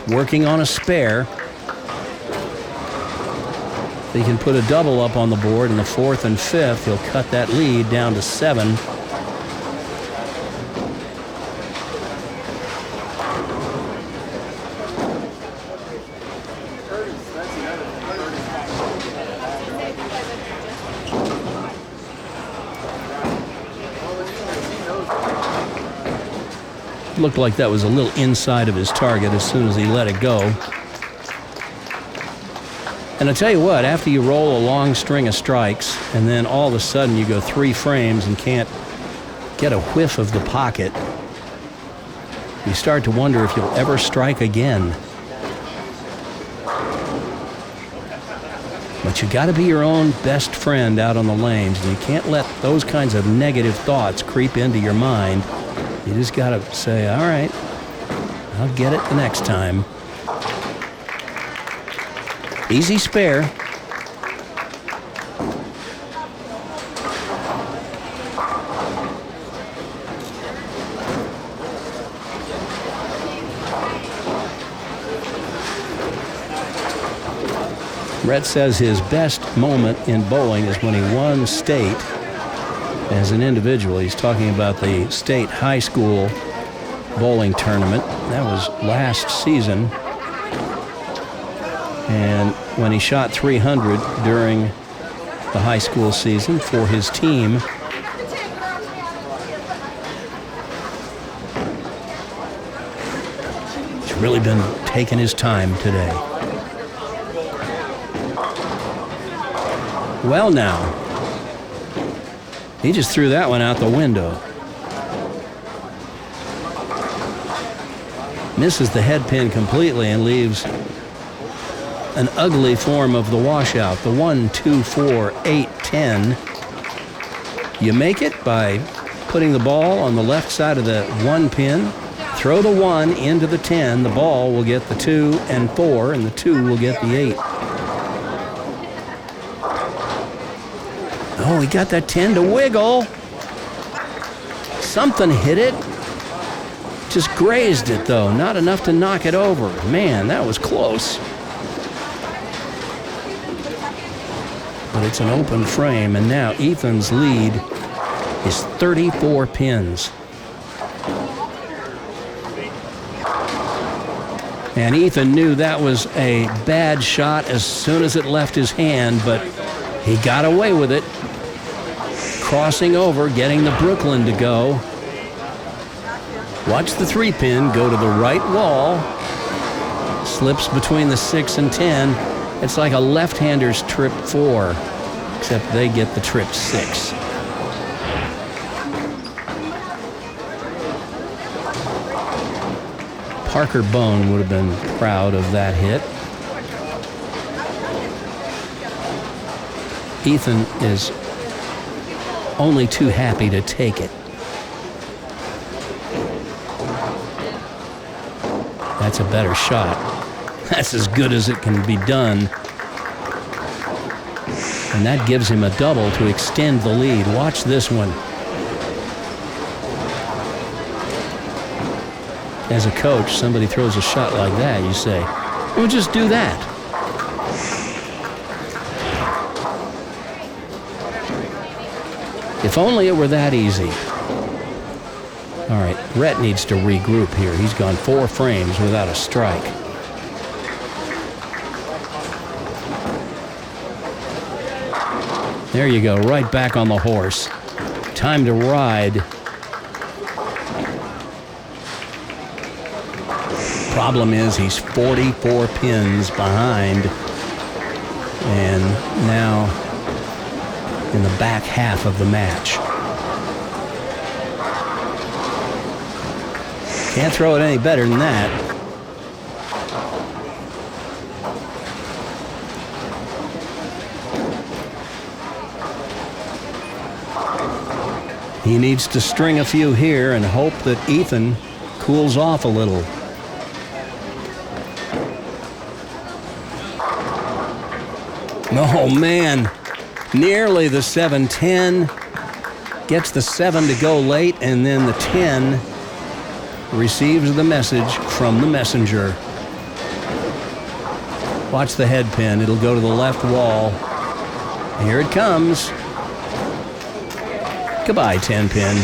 working on a spare. If he can put a double up on the board in the 4th and 5th, he'll cut that lead down to 7. Looked like that was a little inside of his target as soon as he let it go. And I tell you what, after you roll a long string of strikes and then all of a sudden you go 3 frames and can't get a whiff of the pocket, you start to wonder if you'll ever strike again. But you got to be your own best friend out on the lanes, and you can't let those kinds of negative thoughts creep into your mind. You just got to say, all right, I'll get it the next time. Easy spare. Brett says his best moment in bowling is when he won state as an individual. He's talking about the state high school bowling tournament. That was last season. And when he shot 300 during the high school season for his team. He's really been taking his time today. Well now, he just threw that one out the window. Misses the head pin completely and leaves an ugly form of the washout. The 1, 2, 4, 8, 10. You make it by putting the ball on the left side of the 1 pin. Throw the 1 into the 10. The ball will get the 2 and 4, and the 2 will get the 8. Oh, he got that 10 to wiggle. Something hit it. Just grazed it, though. Not enough to knock it over. Man, that was close. But it's an open frame, and now Ethan's lead is 34 pins. And Ethan knew that was a bad shot as soon as it left his hand, but he got away with it. crossing over, getting the Brooklyn to go. Watch the 3-pin go to the right wall. Slips between the 6 and 10. It's like a left-hander's trip 4, except they get the trip 6. Parker Bone would have been proud of that hit. Ethan is only too happy to take it. That's a better shot. That's as good as it can be done. And that gives him a double to extend the lead. Watch this one. As a coach, somebody throws a shot like that, you say, well, just do that. If only it were that easy. All right, Rhett needs to regroup here. He's gone 4 frames without a strike. There you go, right back on the horse. Time to ride. Problem is he's 44 pins behind, and now in the back half of the match. Can't throw it any better than that. He needs to string a few here and hope that Ethan cools off a little. Oh, man. Nearly the 7-10. Gets the 7 to go late, and then the 10 receives the message from the messenger. Watch the head pin. It'll go to the left wall. Here it comes. Goodbye, 10 pin.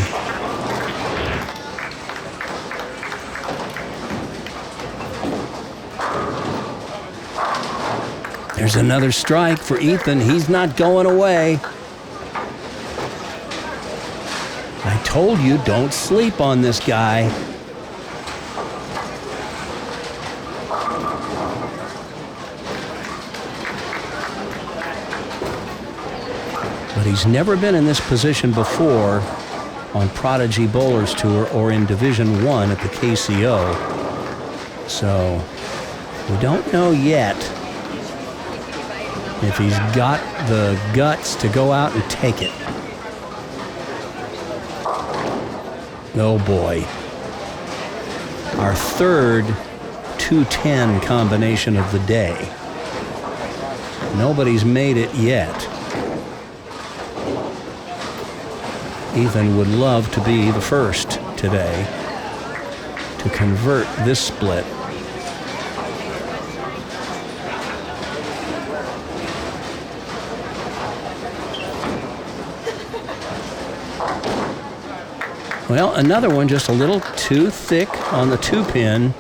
There's another strike for Ethan. He's not going away. I told you, don't sleep on this guy. But he's never been in this position before on Prodigy Bowlers Tour or in Division 1 at the KCO. So we don't know yet if he's got the guts to go out and take it. Oh boy. Our third 210 combination of the day. Nobody's made it yet. Ethan would love to be the first today to convert this split. Well, another one just a little too thick on the 2-pin.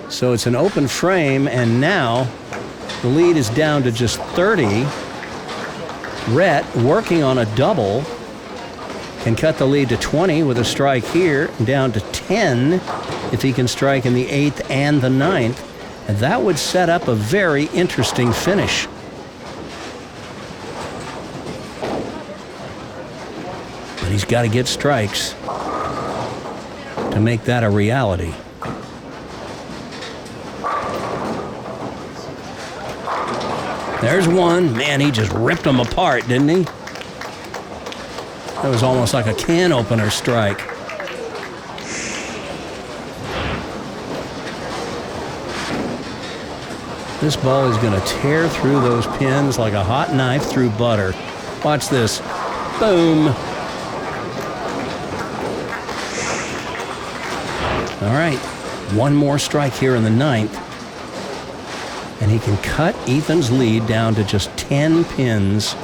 So it's an open frame, and now the lead is down to just 30. Rhett, working on a double, can cut the lead to 20 with a strike here, down to 10 if he can strike in the 8th and the 9th. And that would set up a very interesting finish. But he's got to get strikes to make that a reality. There's one. Man, he just ripped them apart, didn't he? That was almost like a can opener strike. This ball is going to tear through those pins like a hot knife through butter. Watch this. Boom. All right, one more strike here in the 9th. And he can cut Ethan's lead down to just 10 pins.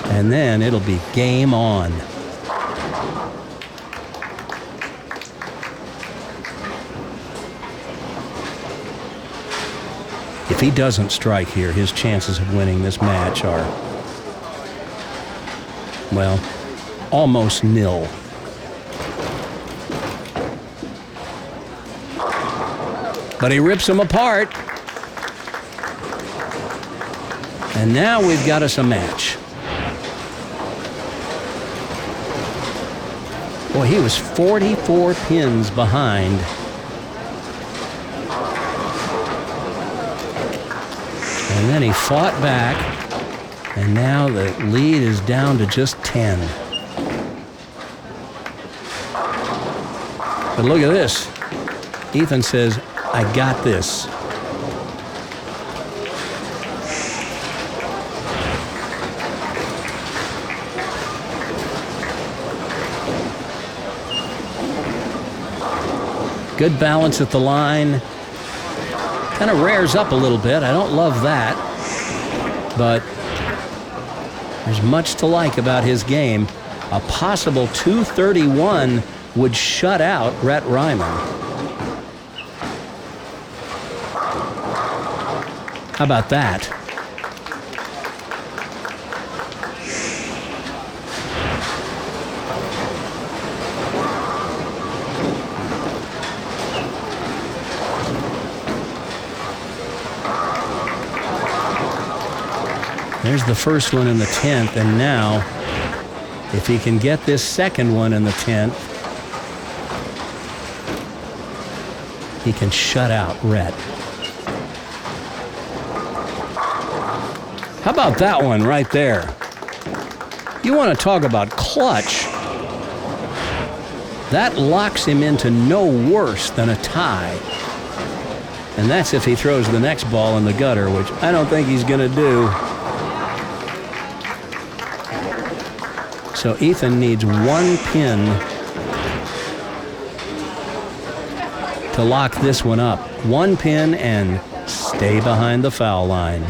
And then it'll be game on. If he doesn't strike here, his chances of winning this match are, well, almost nil. But he rips them apart. And now we've got us a match. Boy, he was 44 pins behind. And then he fought back. And now the lead is down to just 10. But look at this. Ethan says, I got this. Good balance at the line. Kind of rears up a little bit. I don't love that. But there's much to like about his game. A possible 231 would shut out Rhett Ryman. How about that? There's the first one in the 10th, and now, if he can get this second one in the 10th, he can shut out Rhett. How about that one right there? You want to talk about clutch. That locks him into no worse than a tie. And that's if he throws the next ball in the gutter, which I don't think he's going to do. So Ethan needs one pin to lock this one up. One pin and stay behind the foul line.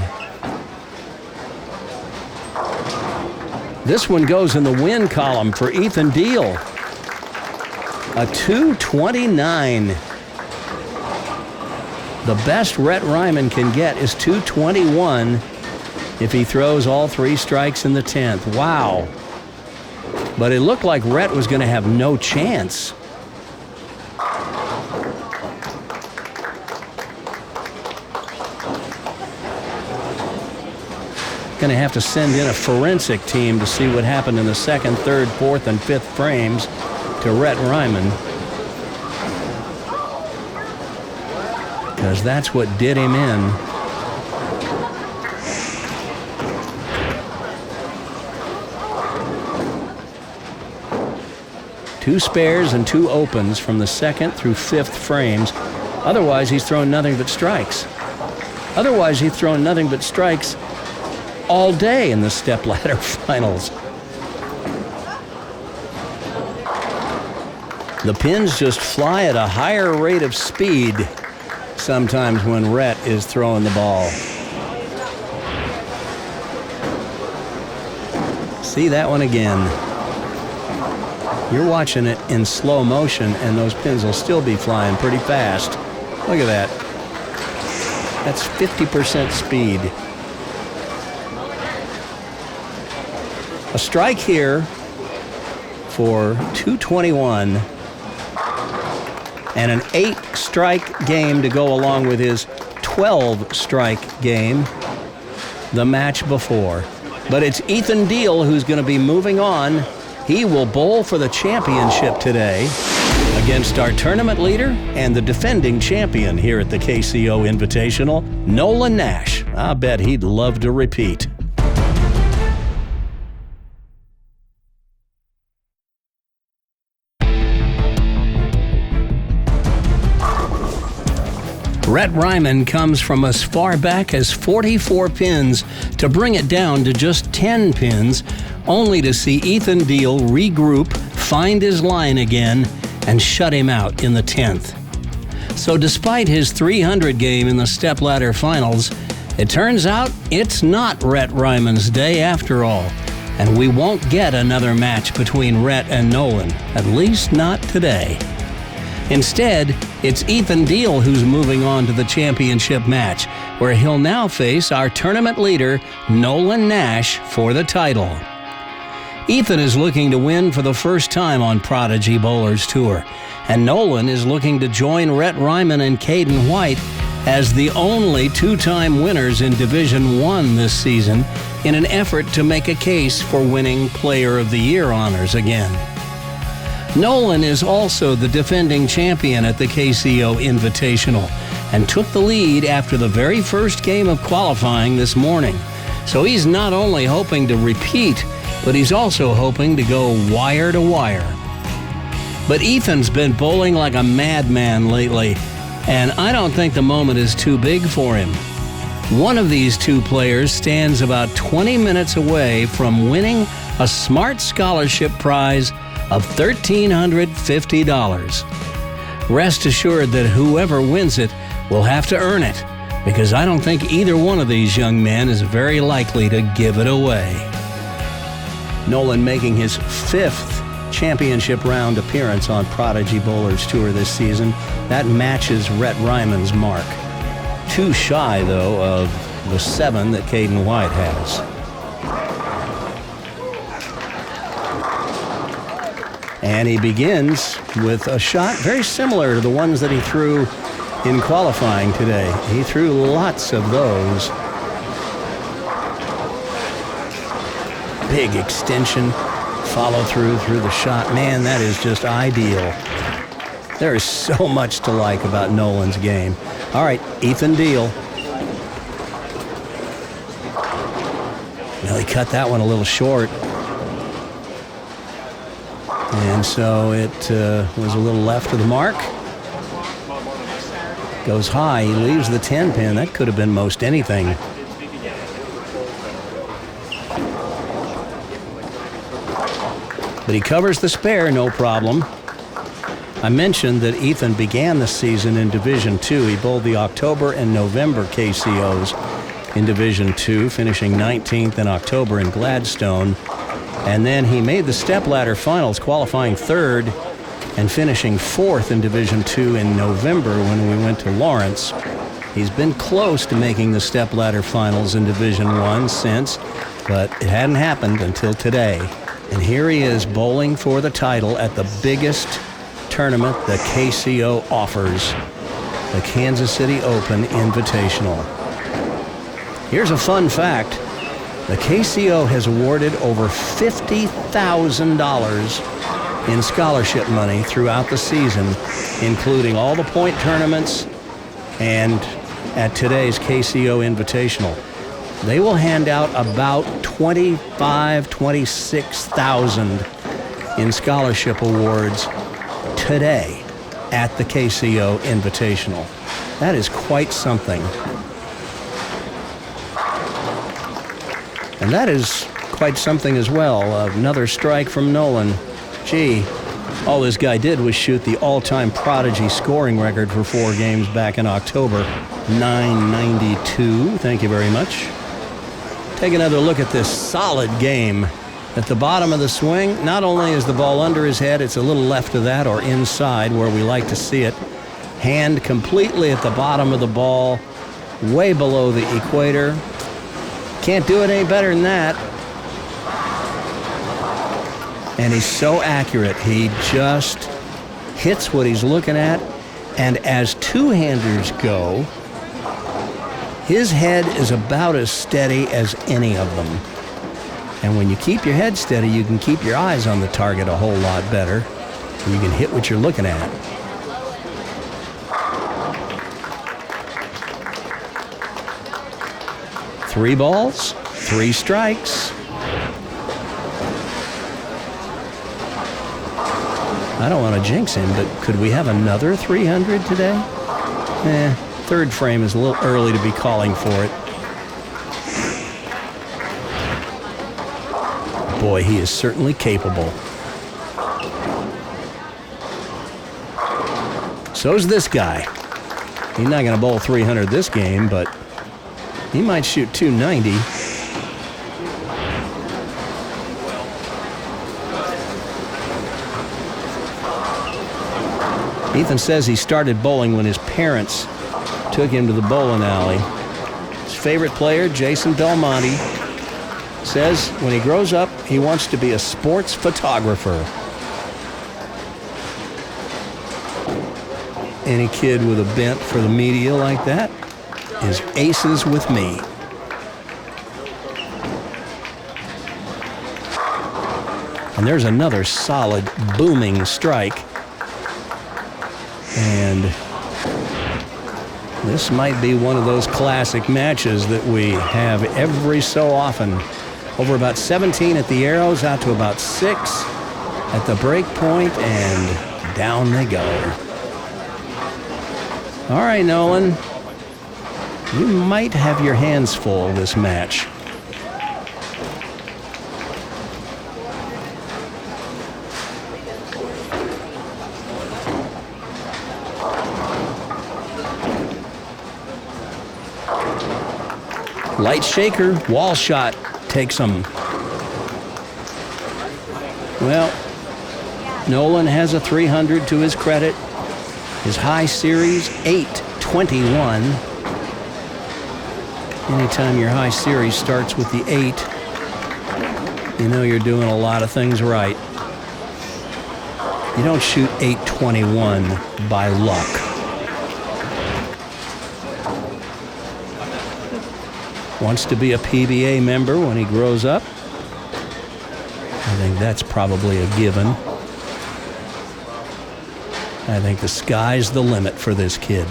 This one goes in the win column for Ethan Deal. A 229. The best Rhett Ryman can get is 221 if he throws all three strikes in the 10th. Wow. But it looked like Rhett was going to have no chance. Going to have to send in a forensic team to see what happened in the second, third, fourth, and fifth frames to Rhett Ryman. Because that's what did him in. Two spares and two opens from the second through fifth frames. Otherwise, he's thrown nothing but strikes. Otherwise, he's thrown nothing but strikes all day in the stepladder finals. The pins just fly at a higher rate of speed sometimes when Rhett is throwing the ball. See that one again. You're watching it in slow motion, and those pins will still be flying pretty fast. Look at that. That's 50% speed. A strike here for 221 and an 8-strike game to go along with his 12-strike game the match before. But it's Ethan Deal who's going to be moving on. He will bowl for the championship today against our tournament leader and the defending champion here at the KCO Invitational, Nolan Nash. I bet he'd love to repeat. Rhett Ryman comes from as far back as 44 pins to bring it down to just 10 pins, only to see Ethan Deal regroup, find his line again, and shut him out in the 10th. So despite his 300 game in the stepladder finals, it turns out it's not Rhett Ryman's day after all, and we won't get another match between Rhett and Nolan, at least not today. Instead, it's Ethan Deal who's moving on to the championship match, where he'll now face our tournament leader, Nolan Nash, for the title. Ethan is looking to win for the first time on Prodigy Bowlers Tour, and Nolan is looking to join Rhett Ryman and Caden White as the only two-time winners in Division I this season in an effort to make a case for winning Player of the Year honors again. Nolan is also the defending champion at the KCO Invitational and took the lead after the very first game of qualifying this morning. So he's not only hoping to repeat, but he's also hoping to go wire to wire. But Ethan's been bowling like a madman lately, and I don't think the moment is too big for him. One of these two players stands about 20 minutes away from winning a Smart Scholarship prize of $1,350. Rest assured that whoever wins it will have to earn it, because I don't think either one of these young men is very likely to give it away. Nolan making his 5th championship round appearance on Prodigy Bowlers Tour this season. That matches Rhett Ryman's mark. Too shy, though, of the 7 that Caden White has. And he begins with a shot very similar to the ones that he threw in qualifying today. He threw lots of those. Big extension, follow through the shot. Man, that is just ideal. There is so much to like about Nolan's game. All right, Ethan Deal. Well, he cut that one a little short. And so it was a little left of the mark. Goes high. He leaves the 10 pin. That could have been most anything. But he covers the spare, no problem. I mentioned that Ethan began the season in Division II. He bowled the October and November KCOs in Division II, finishing 19th in October in Gladstone. And then he made the stepladder finals, qualifying 3rd and finishing 4th in Division II in November when we went to Lawrence. He's been close to making the stepladder finals in Division I since, but it hadn't happened until today. And here he is bowling for the title at the biggest tournament the KCO offers, the Kansas City Open Invitational. Here's a fun fact. The KCO has awarded over $50,000 in scholarship money throughout the season, including all the point tournaments and at today's KCO Invitational. They will hand out about $26,000 in scholarship awards today at the KCO Invitational. That is quite something. And that is quite something as well. Another strike from Nolan. Gee, all this guy did was shoot the all-time Prodigy scoring record for 4 games back in October, 992. Thank you very much. Take another look at this solid game. At the bottom of the swing, not only is the ball under his head, it's a little left of that or inside where we like to see it. Hand completely at the bottom of the ball, way below the equator. Can't do it any better than that. And he's so accurate. He just hits what he's looking at. And as two-handers go, his head is about as steady as any of them. And when you keep your head steady, you can keep your eyes on the target a whole lot better. You can hit what you're looking at. Three balls, 3 strikes. I don't want to jinx him, but could we have another 300 today? 3rd frame is a little early to be calling for it. Boy, he is certainly capable. So's this guy. He's not going to bowl 300 this game, but he might shoot 290. Ethan says he started bowling when his parents took him to the bowling alley. His favorite player, Jason Belmonte, Says when he grows up, he wants to be a sports photographer. Any kid with a bent for the media like that is aces with me. And there's another solid booming strike. And this might be one of those classic matches that we have every so often. Over about 17 at the arrows, out to about 6 at the break point, and down they go. All right, Nolan, you might have your hands full this match. Light shaker, wall shot, takes him. Well, Nolan has a 300 to his credit. His high series, 821. Anytime your high series starts with the 8, you know you're doing a lot of things right. You don't shoot 821 by luck. Wants to be a PBA member when he grows up. I think that's probably a given. I think the sky's the limit for this kid.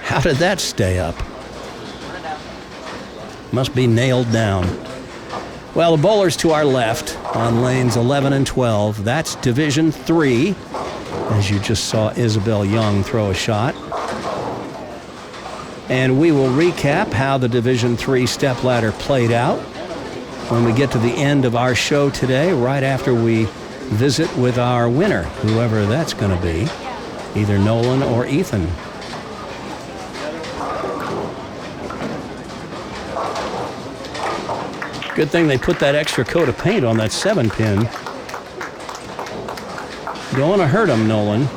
How did that stay up? Must be nailed down. Well, the bowlers to our left on lanes 11 and 12, that's Division 3. As you just saw Isabel Young throw a shot. And we will recap how the Division 3 stepladder played out when we get to the end of our show today, right after we visit with our winner, whoever that's going to be, either Nolan or Ethan. Good thing they put that extra coat of paint on that 7-pin. Don't want to hurt him, Nolan.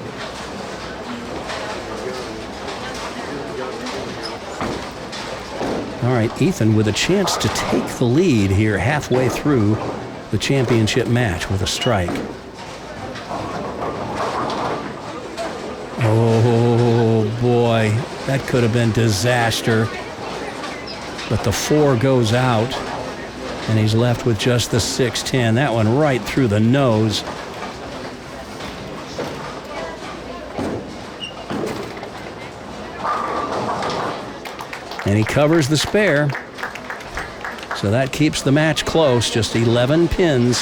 All right, Ethan with a chance to take the lead here halfway through the championship match with a strike. Oh, boy, that could have been disaster. But the 4 goes out, and he's left with just the 6-10. That one right through the nose. And he covers the spare. So that keeps the match close. Just 11 pins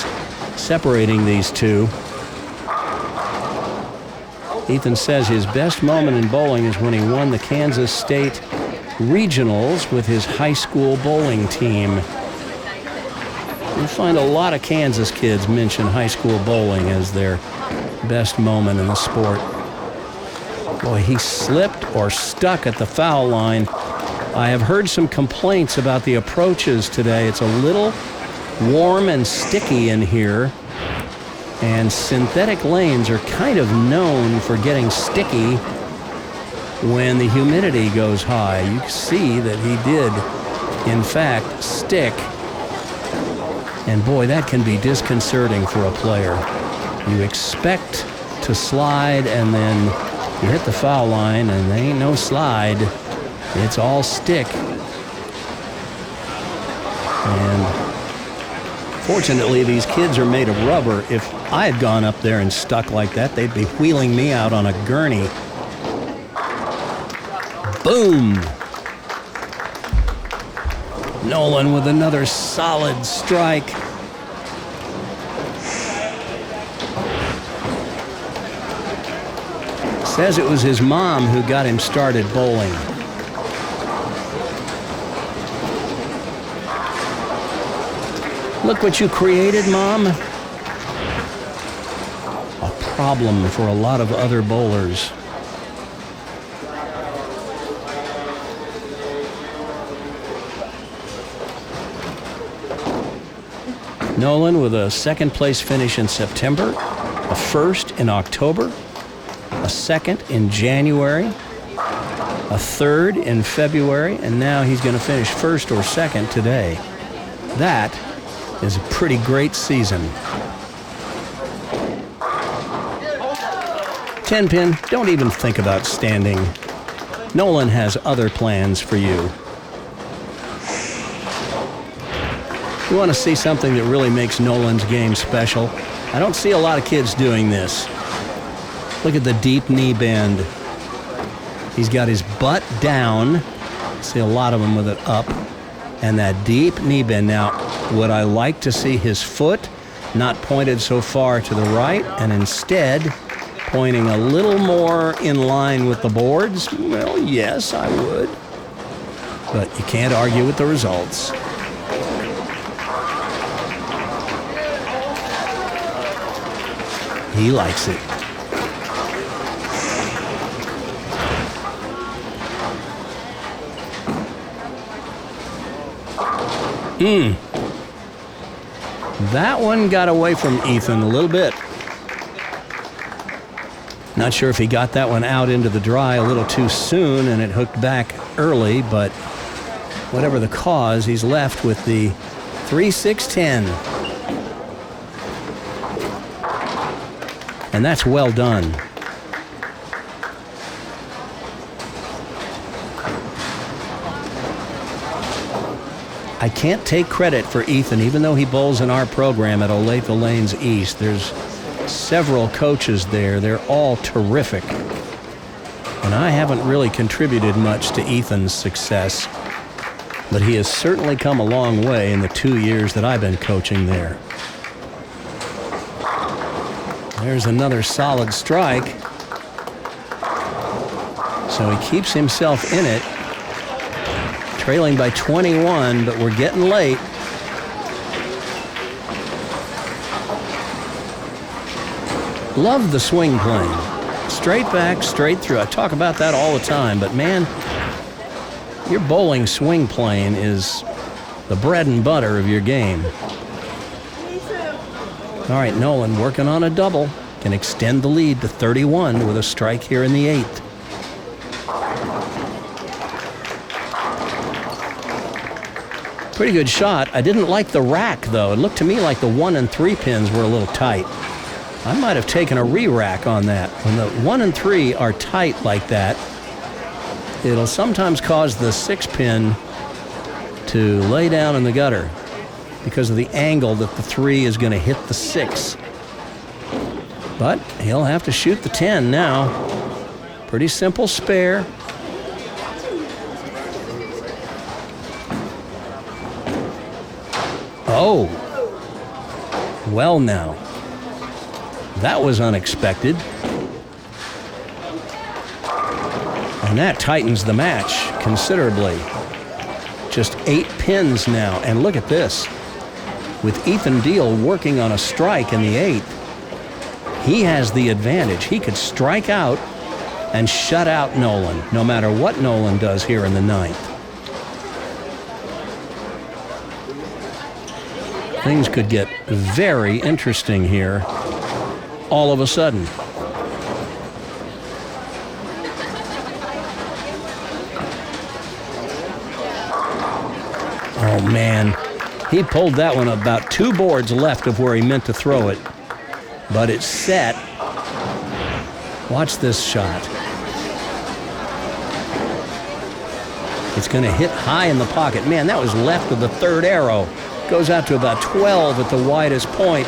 separating these two. Ethan says his best moment in bowling is when he won the Kansas State Regionals with his high school bowling team. You find a lot of Kansas kids mention high school bowling as their best moment in the sport. Boy, he slipped or stuck at the foul line. I have heard some complaints about the approaches today. It's a little warm and sticky in here, and synthetic lanes are kind of known for getting sticky when the humidity goes high. You see that he did, in fact, stick, and boy, that can be disconcerting for a player. You expect to slide, and then you hit the foul line, and there ain't no slide. It's all stick. And fortunately, these kids are made of rubber. If I had gone up there and stuck like that, they'd be wheeling me out on a gurney. Boom! Nolan with another solid strike. Says it was his mom who got him started bowling. Look what you created, Mom. A problem for a lot of other bowlers. Nolan with a second place finish in September, a first in October, a second in January, a third in February, and now he's going to finish first or second today. That is a pretty great season. 10-pin, don't even think about standing. Nolan has other plans for you. You want to see something that really makes Nolan's game special? I don't see a lot of kids doing this. Look at the deep knee bend. He's got his butt down. See a lot of them with it up. And that deep knee bend. Now, would I like to see his foot not pointed so far to the right and instead pointing a little more in line with the boards? Well, yes, I would. But you can't argue with the results. He likes it. That one got away from Ethan a little bit. Not sure if he got that one out into the dry a little too soon and it hooked back early, but whatever the cause, he's left with the 3-6-10. And that's well done. I can't take credit for Ethan, even though he bowls in our program at Olathe Lanes East. There's several coaches there. They're all terrific. And I haven't really contributed much to Ethan's success, but he has certainly come a long way in the 2 years that I've been coaching there. There's another solid strike. So he keeps himself in it. Trailing by 21, but we're getting late. Love the swing plane. Straight back, straight through. I talk about that all the time, but man, your bowling swing plane is the bread and butter of your game. All right, Nolan working on a double. Can extend the lead to 31 with a strike here in the 8th. Pretty good shot. I didn't like the rack, though. It looked to me like the 1 and 3 pins were a little tight. I might have taken a re-rack on that. When the 1 and 3 are tight like that, it'll sometimes cause the 6 pin to lay down in the gutter because of the angle that the 3 is going to hit the 6. But he'll have to shoot the 10 now. Pretty simple spare. Oh, well now, that was unexpected. And that tightens the match considerably. Just 8 pins now, and look at this. With Ethan Deal working on a strike in the 8th, he has the advantage. He could strike out and shut out Nolan, no matter what Nolan does here in the 9th. Things could get very interesting here all of a sudden. Oh, man. He pulled that one about 2 boards left of where he meant to throw it. But it's set. Watch this shot. It's going to hit high in the pocket. Man, that was left of the 3rd arrow. Goes out to about 12 at the widest point,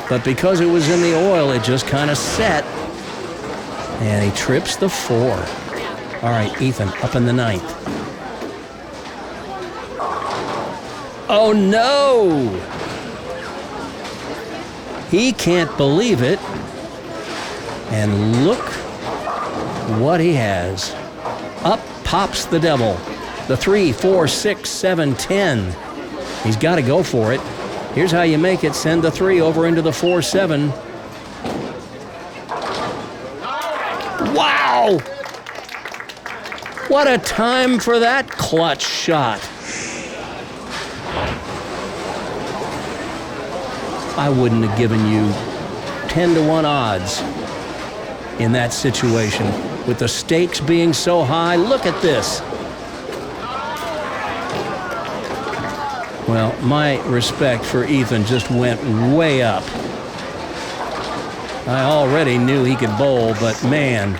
but because it was in the oil, it just kind of set, and he trips the 4. All right, Ethan, up in the 9th. Oh, no! He can't believe it, and look what he has. Up pops the devil. The 3, 4, 6, 7, 10. He's got to go for it. Here's how you make it. Send the 3 over into the 4-7. Wow! What a time for that clutch shot. I wouldn't have given you 10-to-1 odds in that situation. With the stakes being so high, look at this. Well, my respect for Ethan just went way up. I already knew he could bowl, but man,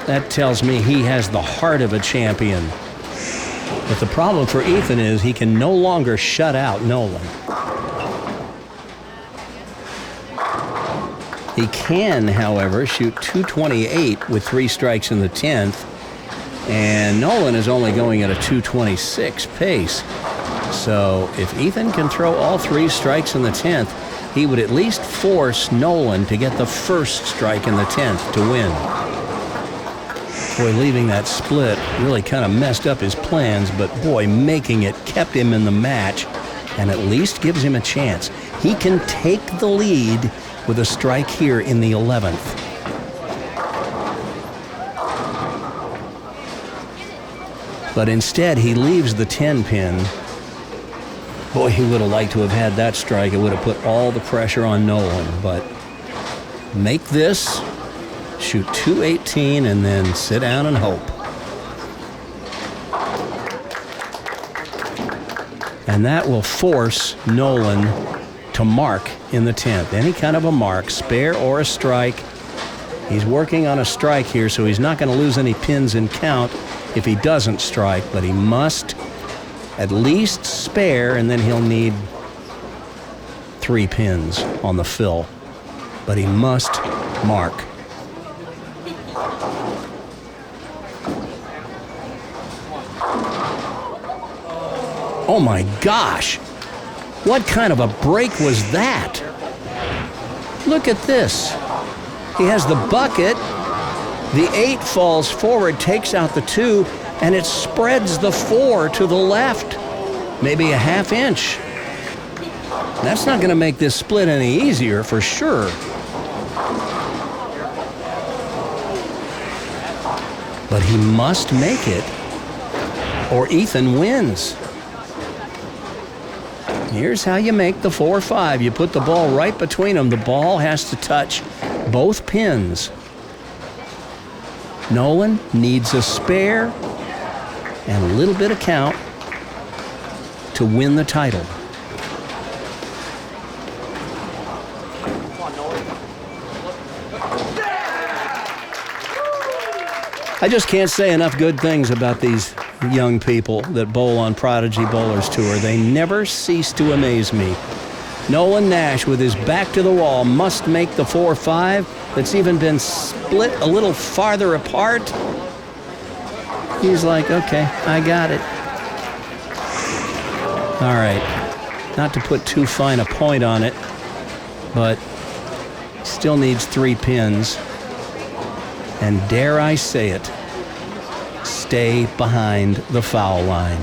that tells me he has the heart of a champion. But the problem for Ethan is he can no longer shut out Nolan. He can, however, shoot .228 with 3 strikes in the 10th, and Nolan is only going at a .226 pace. So if Ethan can throw all 3 strikes in the 10th, he would at least force Nolan to get the first strike in the 10th to win. Boy, leaving that split really kind of messed up his plans, but boy, making it kept him in the match and at least gives him a chance. He can take the lead with a strike here in the 11th. But instead, he leaves the 10 pin. Boy, he would have liked to have had that strike. It would have put all the pressure on Nolan. But make this, shoot .218, and then sit down and hope. And that will force Nolan to mark in the 10th. Any kind of a mark, spare or a strike. He's working on a strike here, so he's not going to lose any pins in count if he doesn't strike, but he must at least spare, and then he'll need 3 pins on the fill. But he must mark. Oh my gosh! What kind of a break was that? Look at this. He has the bucket. The 8 falls forward, takes out the 2, and it spreads the 4 to the left. Maybe a ½ inch. That's not going to make this split any easier for sure. But he must make it, or Ethan wins. Here's how you make the 4-5. You put the ball right between them. The ball has to touch both pins. Nolan needs a spare and a little bit of count to win the title. I just can't say enough good things about these young people that bowl on Prodigy Bowlers Tour. They never cease to amaze me. Nolan Nash, with his back to the wall, must make the 4-5 that's even been split a little farther apart. He's like, okay, I got it. All right, not to put too fine a point on it, but still needs 3 pins. And dare I say it, stay behind the foul line.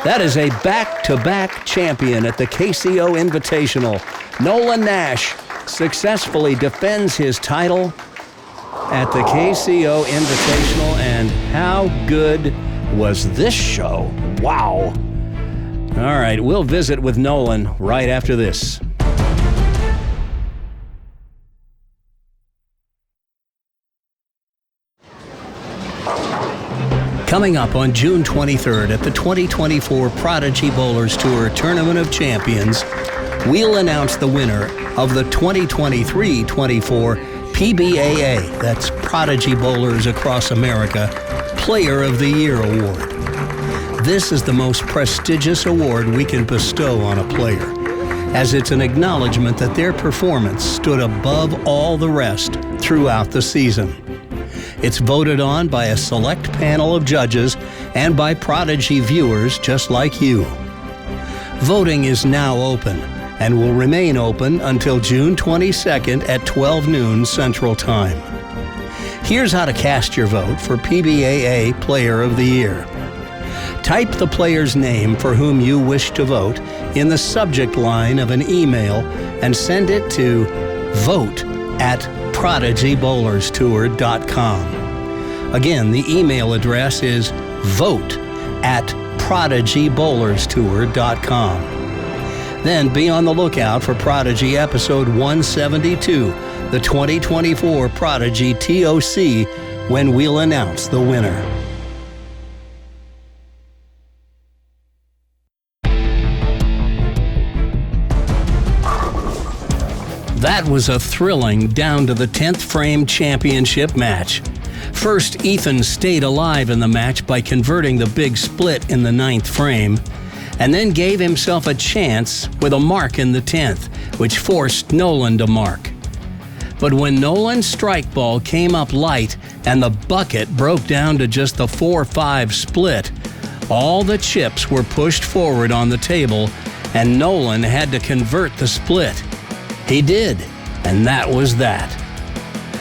That is a back-to-back champion at the KCO Invitational. Nolan Nash successfully defends his title at the KCO Invitational. And how good was this show? Wow. All right, we'll visit with Nolan right after this. Coming up on June 23rd at the 2024 Prodigy Bowlers Tour Tournament of Champions, we'll announce the winner of the 2023-24 PBAA, that's Prodigy Bowlers Across America, Player of the Year Award. This is the most prestigious award we can bestow on a player, as it's an acknowledgement that their performance stood above all the rest throughout the season. It's voted on by a select panel of judges and by Prodigy viewers just like you. Voting is now open and will remain open until June 22nd at 12 noon Central Time. Here's how to cast your vote for PBAA Player of the Year. Type the player's name for whom you wish to vote in the subject line of an email and send it to vote@ProdigyBowlersTour.com. Again, the email address is vote@ProdigyBowlersTour.com. Then be on the lookout for Prodigy episode 172, the 2024 Prodigy TOC, when we'll announce the winner. That was a thrilling down-to-the-10th frame championship match. First, Ethan stayed alive in the match by converting the big split in the 9th frame, and then gave himself a chance with a mark in the 10th, which forced Nolan to mark. But when Nolan's strike ball came up light and the bucket broke down to just the 4-5 split, all the chips were pushed forward on the table, and Nolan had to convert the split. He did, and that was that.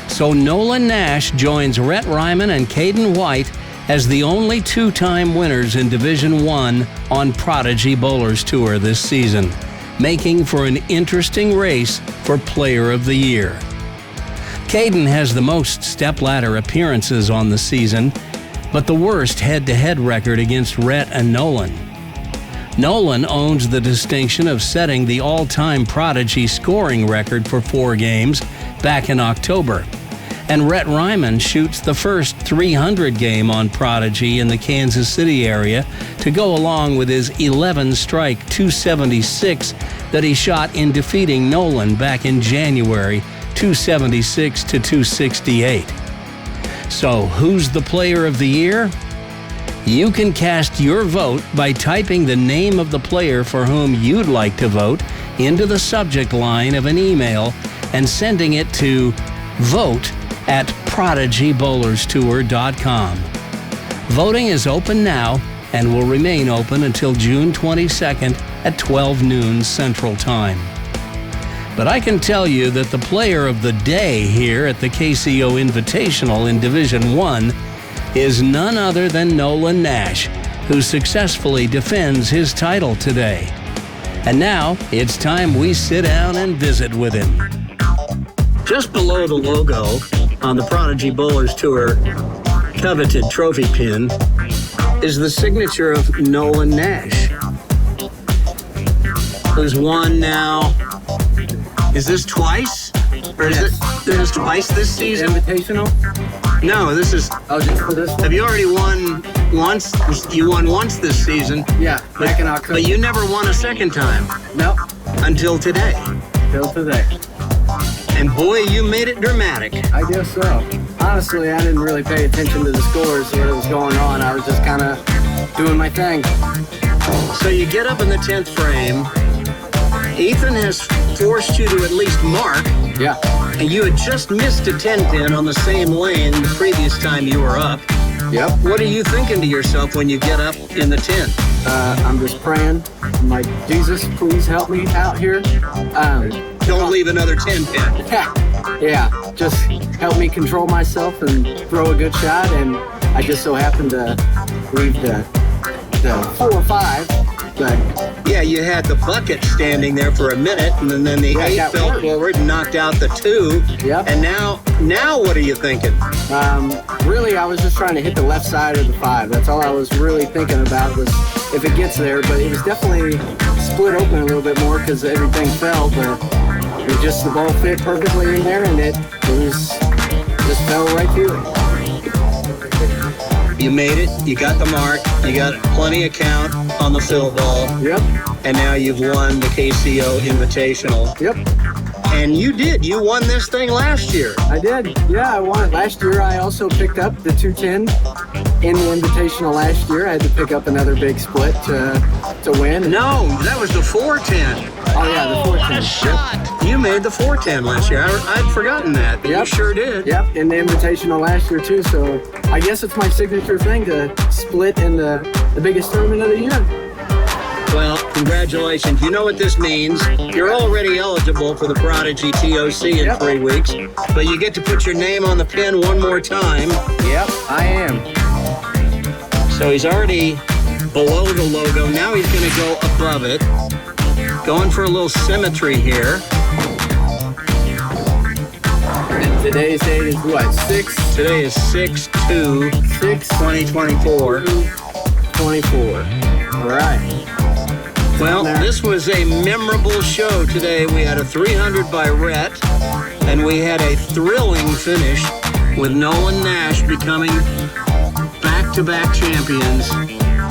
So Nolan Nash joins Rhett Ryman and Caden White as the only two-time winners in Division I on Prodigy Bowlers Tour this season, making for an interesting race for Player of the Year. Caden has the most stepladder appearances on the season, but the worst head-to-head record against Rhett and Nolan. Nolan owns the distinction of setting the all-time Prodigy scoring record for 4 games back in October, and Rhett Ryman shoots the first 300 game on Prodigy in the Kansas City area to go along with his 11-strike 276 that he shot in defeating Nolan back in January, 276 to 268. So who's the Player of the Year? You can cast your vote by typing the name of the player for whom you'd like to vote into the subject line of an email and sending it to vote@prodigybowlerstour.com. Voting is open now and will remain open until June 22nd at 12 noon Central Time. But I can tell you that the player of the day here at the KCO Invitational in Division I is none other than Nolan Nash, who successfully defends his title today. And now, it's time we sit down and visit with him. Just below the logo on the Prodigy Bowlers Tour coveted trophy pin is the signature of Nolan Nash, who's won now. Is this twice? Or is it twice this season? Invitational? No, this is... Oh, just for this one? Have you already won once? You won once this season. Yeah, back in October. But you never won a second time. Nope. Until today. Till today. And boy, you made it dramatic. I guess so. Honestly, I didn't really pay attention to the scores, what was going on. I was just kind of doing my thing. So you get up in the 10th frame. Ethan has forced you to at least mark. Yeah. And you had just missed a 10 pin on the same lane the previous time you were up. Yep. What are you thinking to yourself when you get up in the 10th? I'm just praying. I'm like, Jesus, please help me out here. Don't leave another 10 pin. Yeah, just help me control myself and throw a good shot. And I just so happened to leave the 4-5. But yeah, you had the bucket standing there for a minute, and then the 8 fell forward and knocked out the 2. Yep. And now what are you thinking? Really, I was just trying to hit the left side of the 5. That's all I was really thinking about, was if it gets there. But it was definitely split open a little bit more because everything fell. But it just, the ball fit perfectly in there, and it was just fell right through it. You made it. You got the mark. You got plenty of count on the fill ball. Yep. And now you've won the KCO Invitational. Yep. And you did. You won this thing last year. I did. Yeah, I won it last year. I also picked up the 210 in the Invitational last year. I had to pick up another big split to win. No, that was the 410. Oh, yeah, the 410. Shot. You made the 410 last year. I'd forgotten that, but Yep. You sure did. Yep, in the Invitational last year, too. So I guess it's my signature thing to split in the biggest tournament of the year. Well, congratulations. You know what this means. You're already eligible for the Prodigy TOC in 3 weeks, but you get to put your name on the pin one more time. Yep, I am. So he's already below the logo. Now he's going to go above it. Going for a little symmetry here. And today's date is what, 6? Today is 6/2/2024. 24. All right. Well, this was a memorable show today. We had a 300 by Rhett, and we had a thrilling finish with Nolan Nash becoming back-to-back champions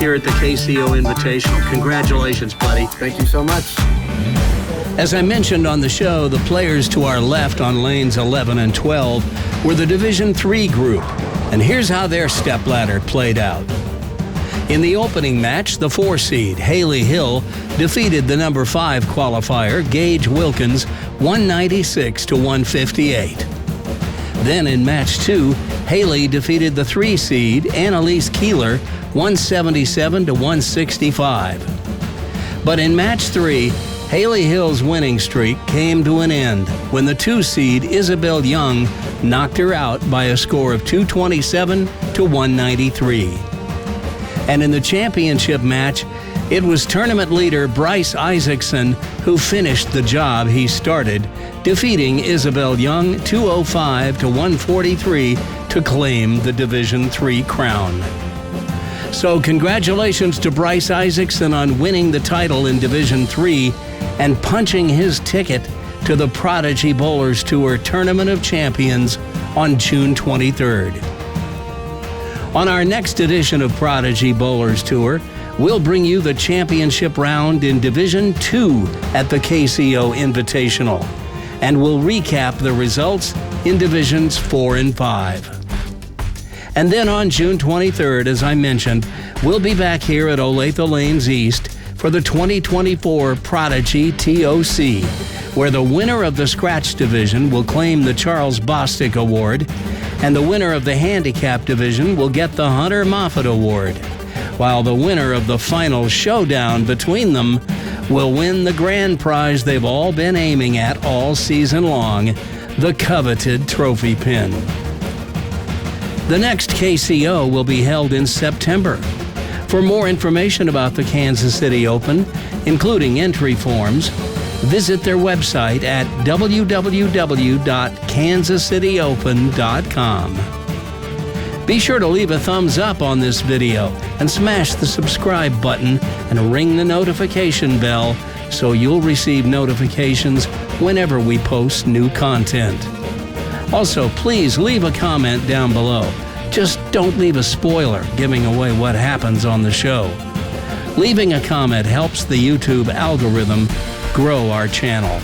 here at the KCO Invitational. Congratulations, buddy. Thank you so much. As I mentioned on the show, the players to our left on lanes 11 and 12 were the Division III group, and here's how their stepladder played out. In the opening match, the 4 seed, Haley Hill, defeated the number 5 qualifier, Gage Wilkins, 196 to 158. Then in match 2, Haley defeated the 3 seed, Annalise Keeler, 177 to 165. But in match 3, Haley Hill's winning streak came to an end when the 2 seed, Isabel Young, knocked her out by a score of 227 to 193. And in the championship match, it was tournament leader Bryce Isaacson who finished the job he started, defeating Isabel Young 205 to 143 to claim the Division III crown. So congratulations to Bryce Isaacson on winning the title in Division III and punching his ticket to the Prodigy Bowlers Tour Tournament of Champions on June 23rd. On our next edition of Prodigy Bowlers Tour, we'll bring you the championship round in Division II at the KCO Invitational, and we'll recap the results in Divisions 4 and 5. And then on June 23rd, as I mentioned, we'll be back here at Olathe Lanes East for the 2024 Prodigy TOC, where the winner of the Scratch Division will claim the Charles Bostic Award, and the winner of the Handicap Division will get the Hunter Moffat Award, while the winner of the final showdown between them will win the grand prize they've all been aiming at all season long, the coveted trophy pin. The next KCO will be held in September. For more information about the Kansas City Open, including entry forms, visit their website at www.kansascityopen.com. Be sure to leave a thumbs up on this video and smash the subscribe button and ring the notification bell so you'll receive notifications whenever we post new content. Also, please leave a comment down below. Just don't leave a spoiler giving away what happens on the show. Leaving a comment helps the YouTube algorithm grow our channel.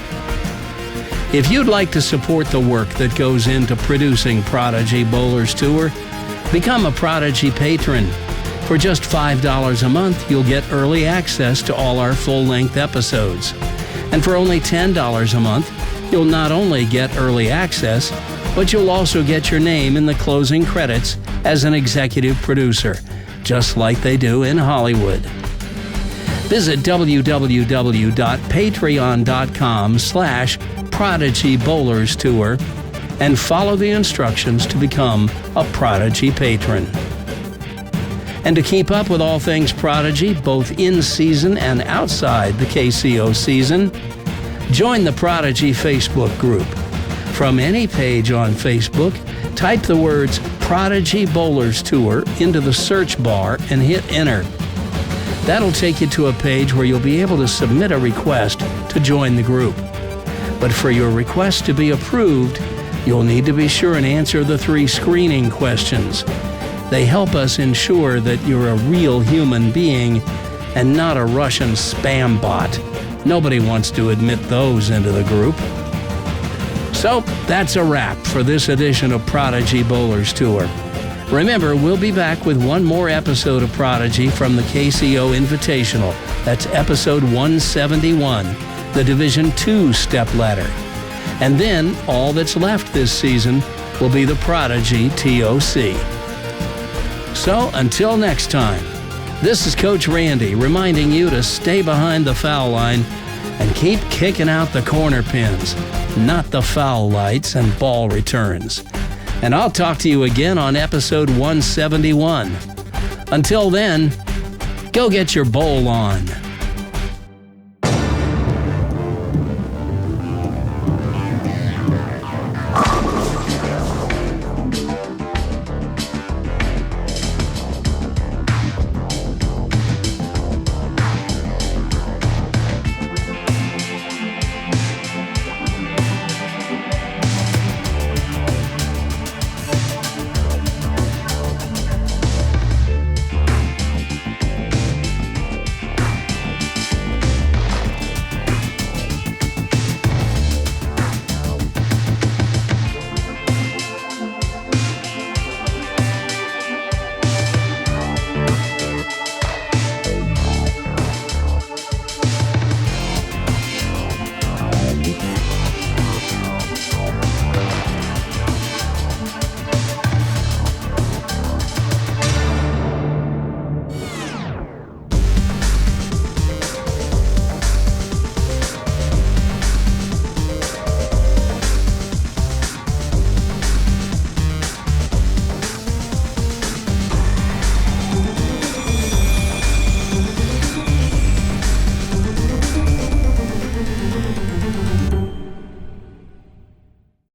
If you'd like to support the work that goes into producing Prodigy Bowlers Tour, become a Prodigy patron. For just $5 a month, you'll get early access to all our full-length episodes. And for only $10 a month, you'll not only get early access, but you'll also get your name in the closing credits as an executive producer, just like they do in Hollywood. Visit www.patreon.com/Prodigy Bowlers Tour and follow the instructions to become a Prodigy patron. And to keep up with all things Prodigy, both in season and outside the KCO season, join the Prodigy Facebook group. From any page on Facebook, type the words Prodigy Bowlers Tour into the search bar and hit enter. That'll take you to a page where you'll be able to submit a request to join the group. But for your request to be approved, you'll need to be sure and answer the 3 screening questions. They help us ensure that you're a real human being and not a Russian spam bot. Nobody wants to admit those into the group. So that's a wrap for this edition of Prodigy Bowlers Tour. Remember, we'll be back with one more episode of Prodigy from the KCO Invitational. That's episode 171, the Division II stepladder. And then all that's left this season will be the Prodigy TOC. So until next time, this is Coach Randy reminding you to stay behind the foul line and keep kicking out the corner pins, not the foul lights and ball returns. And I'll talk to you again on episode 171. Until then, go get your bowl on.